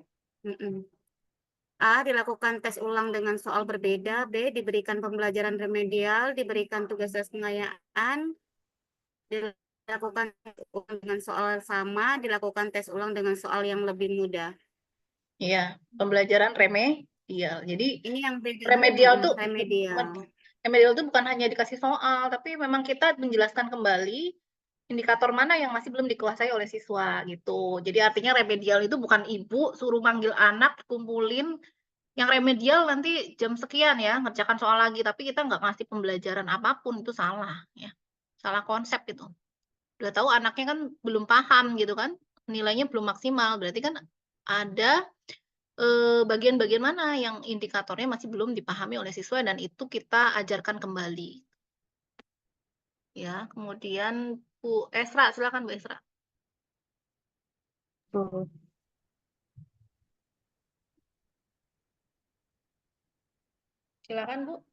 A. Dilakukan tes ulang dengan soal berbeda. B. Diberikan pembelajaran remedial, diberikan tugas pengayaan, dilakukan ulang dengan soal sama, dilakukan tes ulang dengan soal yang lebih mudah. Iya, pembelajaran remedial. Jadi ini yang beda. Remedial tuh remedial tuh bukan hanya dikasih soal, tapi memang kita menjelaskan kembali indikator mana yang masih belum dikuasai oleh siswa gitu. Jadi artinya remedial itu bukan ibu suruh manggil anak kumpulin yang remedial nanti jam sekian ya ngerjakan soal lagi, tapi kita nggak ngasih pembelajaran apapun, itu salah ya, salah konsep itu. Udah tahu anaknya kan belum paham gitu kan, nilainya belum maksimal, berarti kan ada bagian-bagian mana yang indikatornya masih belum dipahami oleh siswa dan itu kita ajarkan kembali. Ya, kemudian Bu Esra, silakan Bu Esra. Silakan Bu.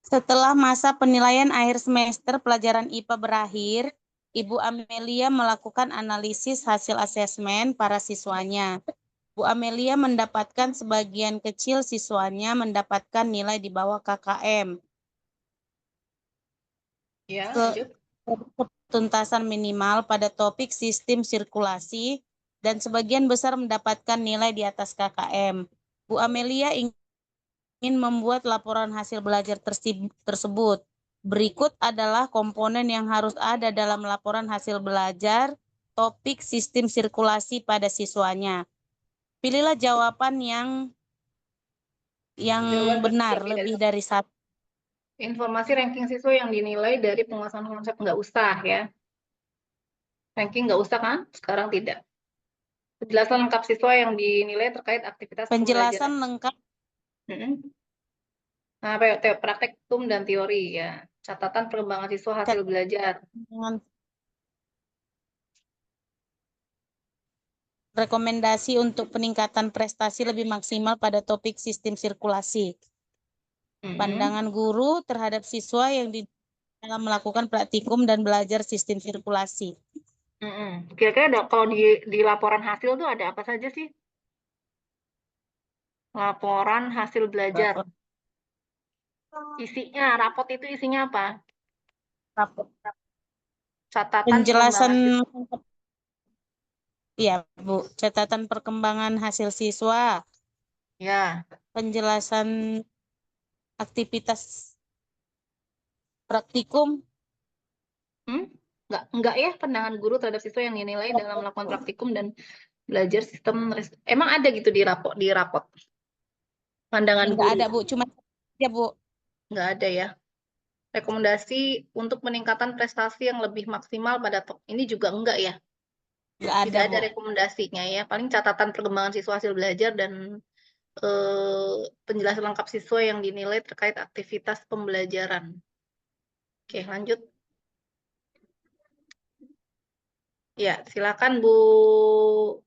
Setelah masa penilaian akhir semester pelajaran IPA berakhir, Ibu Amelia melakukan analisis hasil asesmen para siswanya. Bu Amelia mendapatkan sebagian kecil siswanya mendapatkan nilai di bawah KKM. Ya, lanjut. Ketuntasan minimal pada topik sistem sirkulasi dan sebagian besar mendapatkan nilai di atas KKM. Bu Amelia ingin membuat laporan hasil belajar tersebut. Berikut adalah komponen yang harus ada dalam laporan hasil belajar topik sistem sirkulasi pada siswanya. Pilihlah jawaban yang benar, lebih dari 1. Informasi ranking siswa yang dinilai dari penguasaan konsep nggak usah ya. Ranking nggak usah kan? Sekarang tidak. Penjelasan lengkap siswa yang dinilai terkait aktivitas penjelasan lengkap. Nah, praktikum dan teori ya. Catatan perkembangan siswa hasil belajar. rekomendasi untuk peningkatan prestasi lebih maksimal pada topik sistem sirkulasi. Pandangan guru terhadap siswa yang dalam melakukan praktikum dan belajar sistem sirkulasi. Kira-kira kalau di laporan hasil tuh ada apa saja sih? Laporan hasil belajar. Isinya, rapot itu isinya apa? Rapot. Catatan Penjelasan, perkembangan. iya Bu, catatan perkembangan hasil siswa. Ya. Penjelasan aktivitas praktikum. Enggak ya, pandangan guru terhadap siswa yang dinilai dalam melakukan praktikum dan belajar sistem. Emang ada gitu di rapot? Pandangan Enggak guru. ada Bu, cuma ya Bu. Enggak ada ya. Rekomendasi untuk peningkatan prestasi yang lebih maksimal pada ini juga enggak ya? Tidak ada rekomendasinya ya. Paling catatan perkembangan siswa hasil belajar dan penjelasan lengkap siswa yang dinilai terkait aktivitas pembelajaran. Oke, lanjut. Ya, silakan Bu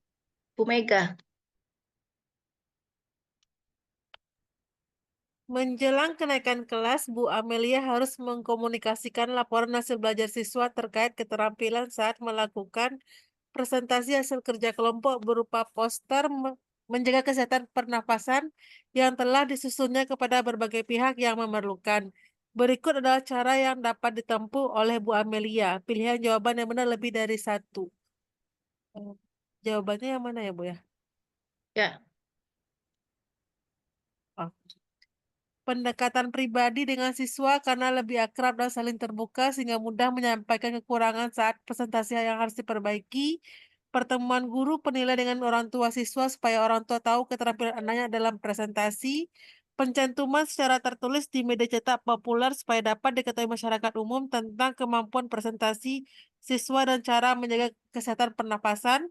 Mega. Menjelang kenaikan kelas, Bu Amelia harus mengkomunikasikan laporan hasil belajar siswa terkait keterampilan saat melakukan presentasi hasil kerja kelompok berupa poster menjaga kesehatan pernafasan yang telah disusunnya kepada berbagai pihak yang memerlukan. Berikut adalah cara yang dapat ditempuh oleh Bu Amelia. Pilihan jawaban yang benar lebih dari satu. Jawabannya yang mana ya, Bu ya? Ya. Oh. Pendekatan pribadi dengan siswa karena lebih akrab dan saling terbuka sehingga mudah menyampaikan kekurangan saat presentasi yang harus diperbaiki. Pertemuan guru penilai dengan orang tua siswa supaya orang tua tahu keterampilan anaknya dalam presentasi. Pencantuman secara tertulis di media cetak populer supaya dapat diketahui masyarakat umum tentang kemampuan presentasi siswa dan cara menjaga kesehatan pernapasan.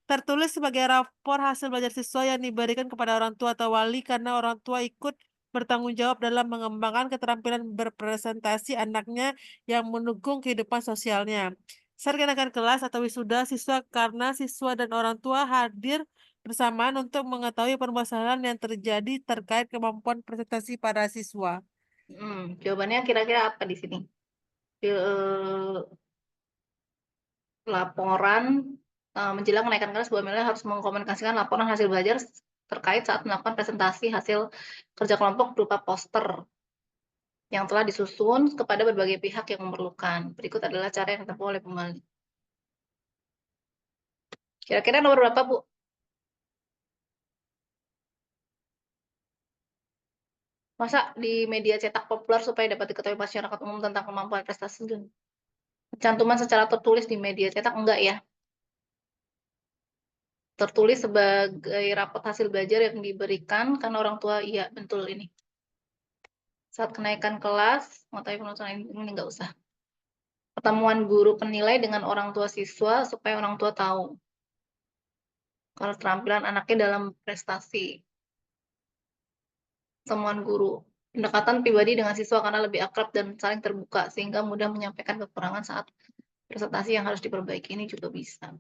Tertulis sebagai rapor hasil belajar siswa yang diberikan kepada orang tua atau wali karena orang tua ikut bertanggung jawab dalam mengembangkan keterampilan berpresentasi anaknya yang mendukung kehidupan sosialnya. Saat kenaikan kelas atau wisuda siswa karena siswa dan orang tua hadir bersamaan untuk mengetahui permasalahan yang terjadi terkait kemampuan presentasi para siswa. Jawabannya kira-kira apa di sini? Laporan menjelang kenaikan kelas, Bu Amelia harus mengkomunikasikan laporan hasil belajar terkait saat melakukan presentasi hasil kerja kelompok berupa poster yang telah disusun kepada berbagai pihak yang memerlukan. Berikut adalah cara yang ditempuh oleh pembalih. Kira-kira nomor berapa, Bu? Masa di media cetak populer supaya dapat diketahui masyarakat umum tentang kemampuan prestasi? Cantuman secara tertulis di media cetak enggak ya? Tertulis sebagai rapot hasil belajar yang diberikan karena orang tua, iya betul ini. Saat kenaikan kelas, mengetahui penuturan ini enggak usah. Pertemuan guru penilai dengan orang tua siswa supaya orang tua tahu kalau keterampilan anaknya dalam prestasi. Pertemuan guru. Pendekatan pribadi dengan siswa karena lebih akrab dan saling terbuka sehingga mudah menyampaikan kekurangan saat presentasi yang harus diperbaiki ini juga bisa.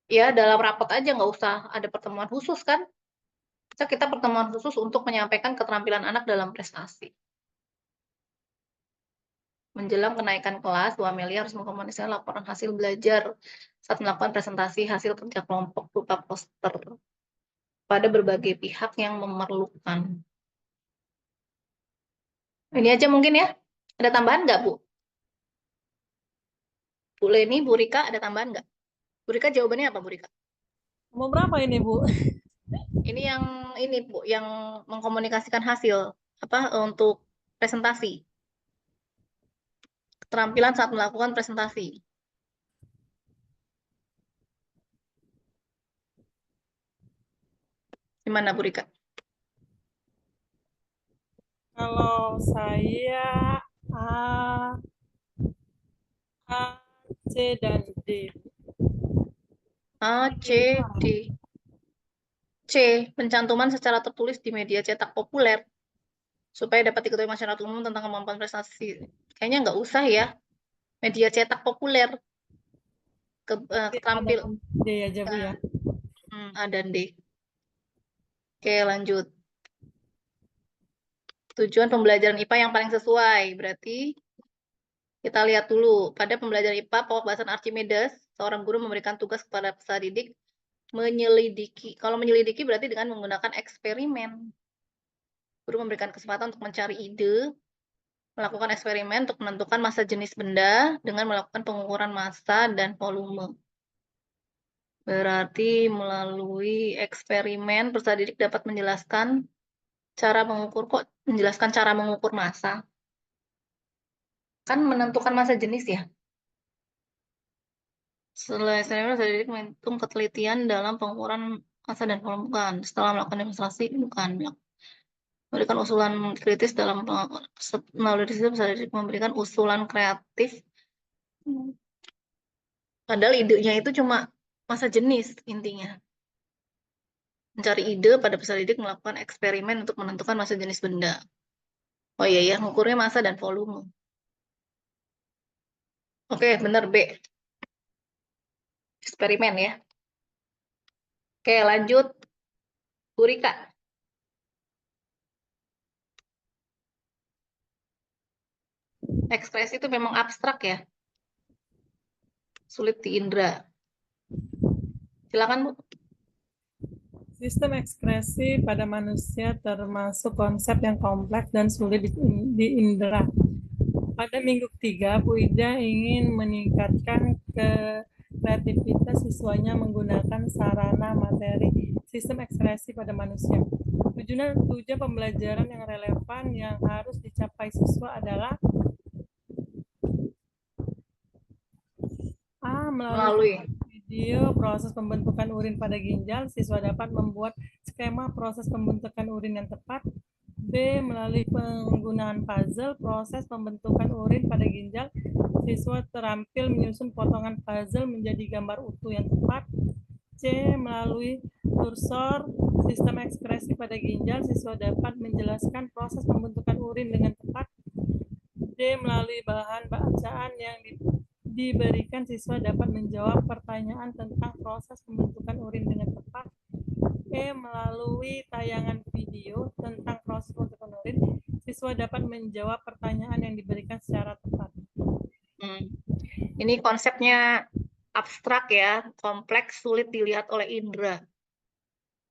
Ya, dalam rapot aja nggak usah ada pertemuan khusus kan? Kita pertemuan khusus untuk menyampaikan keterampilan anak dalam prestasi. Menjelang kenaikan kelas, Bu Amelia harus mengkomunikasikan laporan hasil belajar saat melakukan presentasi hasil kerja kelompok berupa poster pada berbagai pihak yang memerlukan. Ini aja mungkin ya. Ada tambahan nggak, Bu? Bu Leni, Bu Rika, ada tambahan nggak? Bu Rika jawabannya apa, Bu Rika? Mau berapa ini, Bu? Ini Bu, yang mengkomunikasikan hasil untuk presentasi. Keterampilan saat melakukan presentasi. Gimana, Bu Rika? Kalau saya A, C, dan D. A, C, D. C. Pencantuman secara tertulis di media cetak populer supaya dapat diketahui masyarakat umum tentang kemampuan prestasi. Kayaknya nggak usah ya. Media cetak populer. keterampilan D aja Bu ya. A dan D. Oke, lanjut. Tujuan pembelajaran IPA yang paling sesuai. Berarti kita lihat dulu. Pada pembelajaran IPA, pokok bahasan Archimedes, seorang guru memberikan tugas kepada peserta didik menyelidiki. Kalau menyelidiki berarti dengan menggunakan eksperimen. Guru memberikan kesempatan untuk mencari ide, melakukan eksperimen untuk menentukan massa jenis benda dengan melakukan pengukuran massa dan volume. Berarti melalui eksperimen peserta didik dapat menjelaskan cara mengukur, kok menjelaskan cara mengukur massa? Kan menentukan massa jenis ya. Setelah eksperimen peserta didik menghitung ketelitian dalam pengukuran massa dan volume, bukan. Setelah melakukan demonstrasi, bukan. Memberikan usulan kritis dalam melalui situ peserta didik memberikan usulan kreatif. Padahal idenya itu cuma massa jenis intinya. Mencari ide pada peserta didik melakukan eksperimen untuk menentukan massa jenis benda. Oh iya ya, ngukurnya massa dan volume. Oke, benar B. Eksperimen ya. Oke, lanjut. Bu Rika. Ekspresi itu memang abstrak ya. Sulit diindra. Silakan, Bu. Sistem ekspresi pada manusia termasuk konsep yang kompleks dan sulit diindra. Pada minggu ketiga, Bu Ida ingin meningkatkan kreativitas siswanya menggunakan sarana materi sistem ekspresi pada manusia. Tujuan pembelajaran yang relevan yang harus dicapai siswa adalah melalui video proses pembentukan urin pada ginjal, siswa dapat membuat skema proses pembentukan urin yang tepat. B. Melalui penggunaan puzzle, proses pembentukan urin pada ginjal, siswa terampil menyusun potongan puzzle menjadi gambar utuh yang tepat. C. Melalui kursor sistem ekspresi pada ginjal, siswa dapat menjelaskan proses pembentukan urin dengan tepat. D. Melalui bahan bacaan yang diberikan, siswa dapat menjawab pertanyaan tentang proses pembentukan urin dengan tepat. E. Melalui tayangan video tentang proses pembentukan urin, siswa dapat menjawab pertanyaan yang diberikan secara tepat. Ini konsepnya abstrak ya, kompleks, sulit dilihat oleh indera.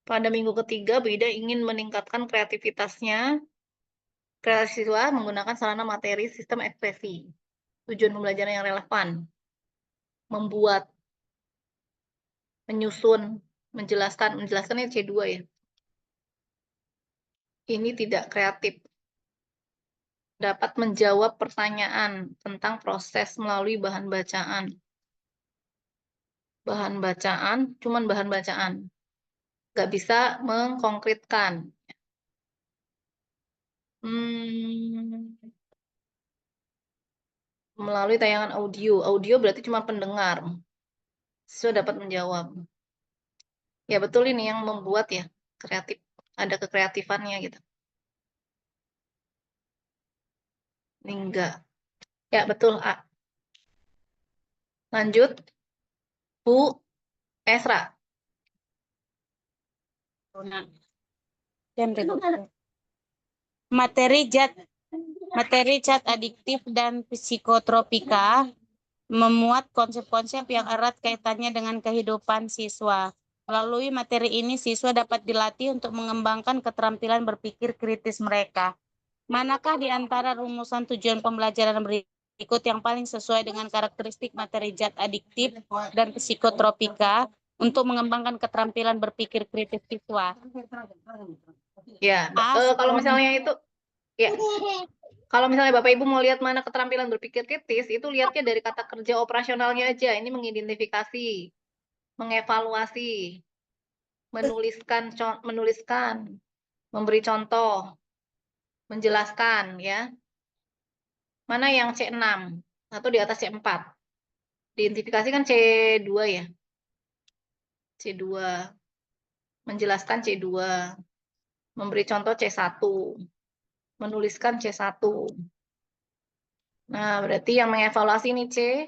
Pada minggu ketiga, Bu Ida ingin meningkatkan kreativitasnya. Kreativitas siswa menggunakan sarana materi sistem ekspresi. Tujuan pembelajaran yang relevan. Membuat, menyusun, menjelaskannya C2 ya. Ini tidak kreatif. Dapat menjawab pertanyaan tentang proses melalui bahan bacaan. Bahan bacaan, cuman bahan bacaan. Nggak bisa mengkonkretkan. Melalui tayangan audio. Audio berarti cuma pendengar. Siswa dapat menjawab. Ya betul, ini yang membuat ya kreatif. Ada kekreatifannya gitu. Ini enggak. Ya betul A. Lanjut. Bu Esra. Materi zat adiktif dan psikotropika memuat konsep-konsep yang erat kaitannya dengan kehidupan siswa. Melalui materi ini, siswa dapat dilatih untuk mengembangkan keterampilan berpikir kritis mereka. Manakah di antara rumusan tujuan pembelajaran berikut yang paling sesuai dengan karakteristik materi zat adiktif dan psikotropika untuk mengembangkan keterampilan berpikir kritis siswa? Ya, kalau misalnya itu, ya, kalau misalnya Bapak Ibu mau lihat mana keterampilan berpikir kritis, itu lihatnya dari kata kerja operasionalnya aja. Ini mengidentifikasi, mengevaluasi, menuliskan, memberi contoh, menjelaskan, ya. Mana yang C6 atau di atas C4? Identifikasi kan C2 ya. C2. Menjelaskan C2. Memberi contoh C1. Menuliskan C1. Nah, berarti yang mengevaluasi ini C.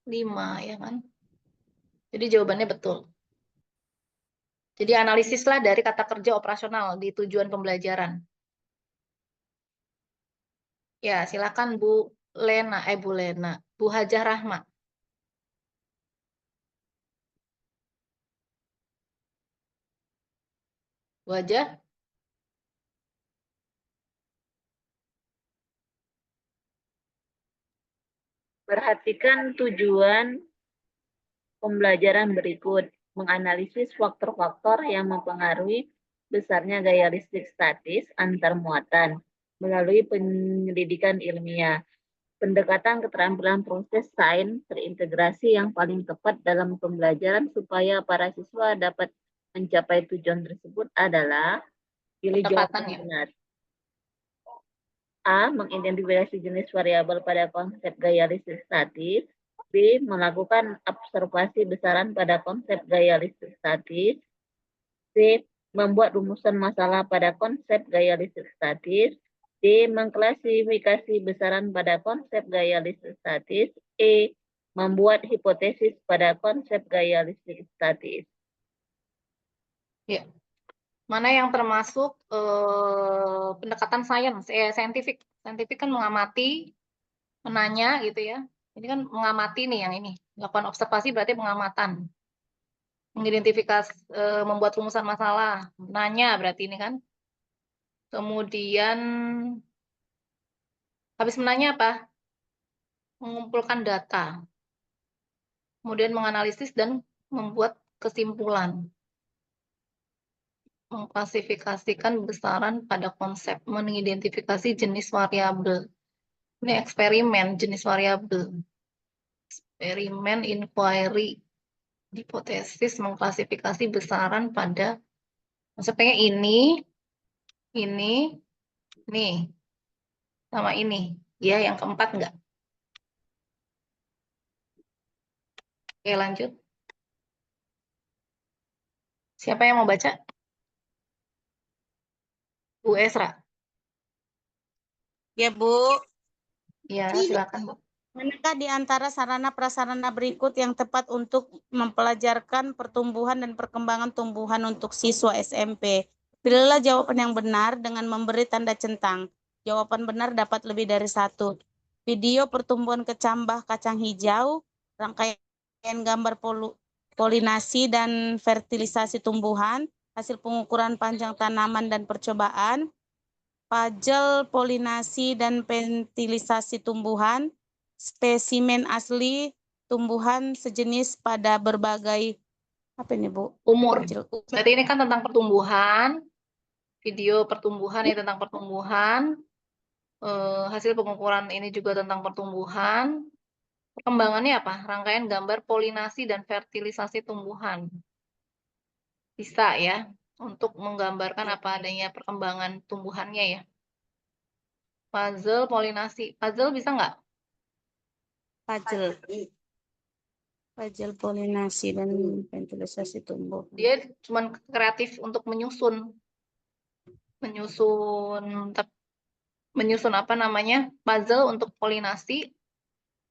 5, ya kan? Jadi jawabannya betul. Jadi analisislah dari kata kerja operasional di tujuan pembelajaran. Ya, silakan Bu Lena, Bu Hajah Rahma. Bu Hajah? Perhatikan tujuan pembelajaran berikut. Menganalisis faktor-faktor yang mempengaruhi besarnya gaya listrik statis antar muatan melalui penyelidikan ilmiah. Pendekatan keterampilan proses sains terintegrasi yang paling tepat dalam pembelajaran supaya para siswa dapat mencapai tujuan tersebut adalah pilih jawaban yang benar. A. Mengidentifikasi jenis variabel pada konsep gaya listrik statis. B. Melakukan observasi besaran pada konsep gaya listrik statis. C. Membuat rumusan masalah pada konsep gaya listrik statis. D. Mengklasifikasi besaran pada konsep gaya listrik statis. E. Membuat hipotesis pada konsep gaya listrik statis. Ya. Mana yang termasuk pendekatan saintifik? Saintifik kan mengamati, menanya gitu ya. Ini kan mengamati nih yang ini. Melakukan observasi berarti pengamatan. Mengidentifikasi, membuat rumusan masalah. Menanya berarti ini kan. Kemudian habis menanya apa? Mengumpulkan data. Kemudian menganalisis dan membuat kesimpulan. Mengklasifikasikan besaran pada konsep. Mengidentifikasi jenis variabel. Ini eksperimen jenis variabel. Eksperimen, inquiry, hipotesis, mengklasifikasi besaran pada konsepnya ini, sama ini. Ya, yang keempat enggak. Oke, lanjut. Siapa yang mau baca? Bu Esra. Ya, Bu. Ya, silakan, Bu. Manakah di antara sarana-prasarana berikut yang tepat untuk mempelajarkan pertumbuhan dan perkembangan tumbuhan untuk siswa SMP? Pilihlah jawaban yang benar dengan memberi tanda centang. Jawaban benar dapat lebih dari 1. Video pertumbuhan kecambah kacang hijau, rangkaian gambar polinasi dan fertilisasi tumbuhan, hasil pengukuran panjang tanaman dan percobaan, puzzle polinasi dan fertilisasi tumbuhan, spesimen asli tumbuhan sejenis pada berbagai apa ini Bu? Umur. Berarti ini kan tentang pertumbuhan, video pertumbuhan ini tentang pertumbuhan, hasil pengukuran ini juga tentang pertumbuhan. Perkembangannya apa? Rangkaian gambar polinasi dan fertilisasi tumbuhan. Bisa ya, untuk menggambarkan apa adanya perkembangan tumbuhannya ya. Puzzle polinasi. Puzzle bisa nggak? Puzzle polinasi dan fertilisasi tumbuh. Dia cuma kreatif untuk menyusun apa namanya, puzzle untuk polinasi,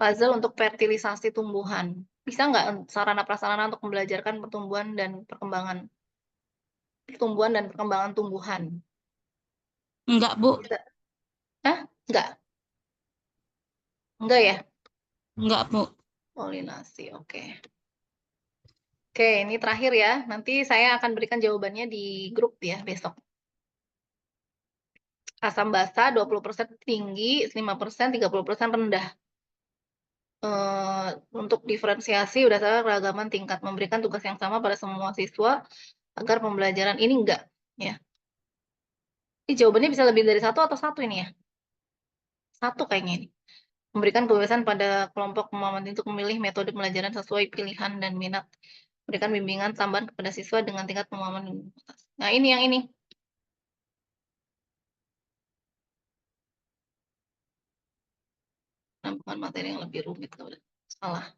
puzzle untuk fertilisasi tumbuhan. Bisa nggak sarana prasarana untuk membelajarkan pertumbuhan dan perkembangan tumbuhan? Enggak, Bu. Bisa. Hah? Enggak? Enggak ya? Enggak, Bu. Polinasi, oke. Oke, ini terakhir ya. Nanti saya akan berikan jawabannya di grup ya besok. Asam basa 20% tinggi, 5%, 30% rendah. Untuk diferensiasi berdasarkan keragaman tingkat, memberikan tugas yang sama pada semua siswa agar pembelajaran ini enggak ya. Ini jawabannya bisa lebih dari 1 atau 1 ini ya? 1 kayaknya ini. Memberikan kebebasan pada kelompok pemahaman untuk memilih metode pembelajaran sesuai pilihan dan minat. Memberikan bimbingan tambahan kepada siswa dengan tingkat pemahaman. Nah, ini yang ini. Bukan materi yang lebih rumit. Salah.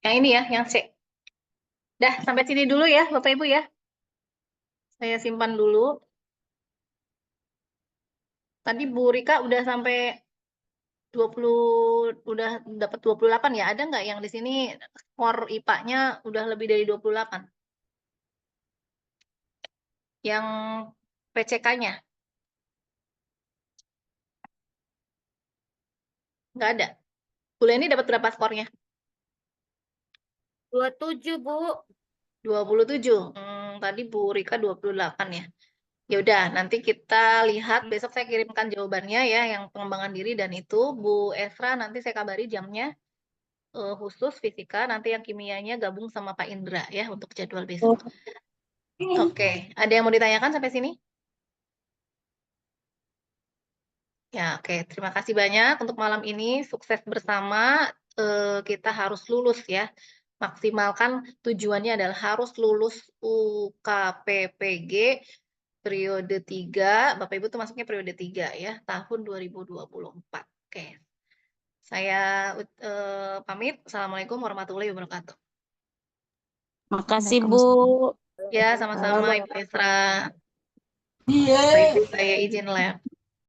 Yang ini ya, yang C. Dah, sampai sini dulu ya, Bapak Ibu ya. Saya simpan dulu. Tadi Bu Rika udah sampai udah dapat 28 ya. Ada nggak yang di sini skor IPA-nya udah lebih dari 28? Yang PCK-nya? Nggak ada. Bu Leni dapat berapa skornya? 27, Bu. 27. Tadi Bu Rika 28 ya. Ya udah, nanti kita lihat besok saya kirimkan jawabannya ya yang pengembangan diri dan itu Bu Esra nanti saya kabari jamnya khusus fisika, nanti yang kimianya gabung sama Pak Indra ya untuk jadwal besok. Oke, ada yang mau ditanyakan sampai sini? Ya, oke. Terima kasih banyak untuk malam ini. Sukses bersama. Kita harus lulus ya. Maksimalkan tujuannya adalah harus lulus UKPPG periode 3. Bapak Ibu tuh masuknya periode 3 ya, tahun 2024. Oke. Saya pamit. Assalamualaikum warahmatullahi wabarakatuh. Makasih, Bu. Ya, sama-sama Ibu Esra. Baik, saya izin lab.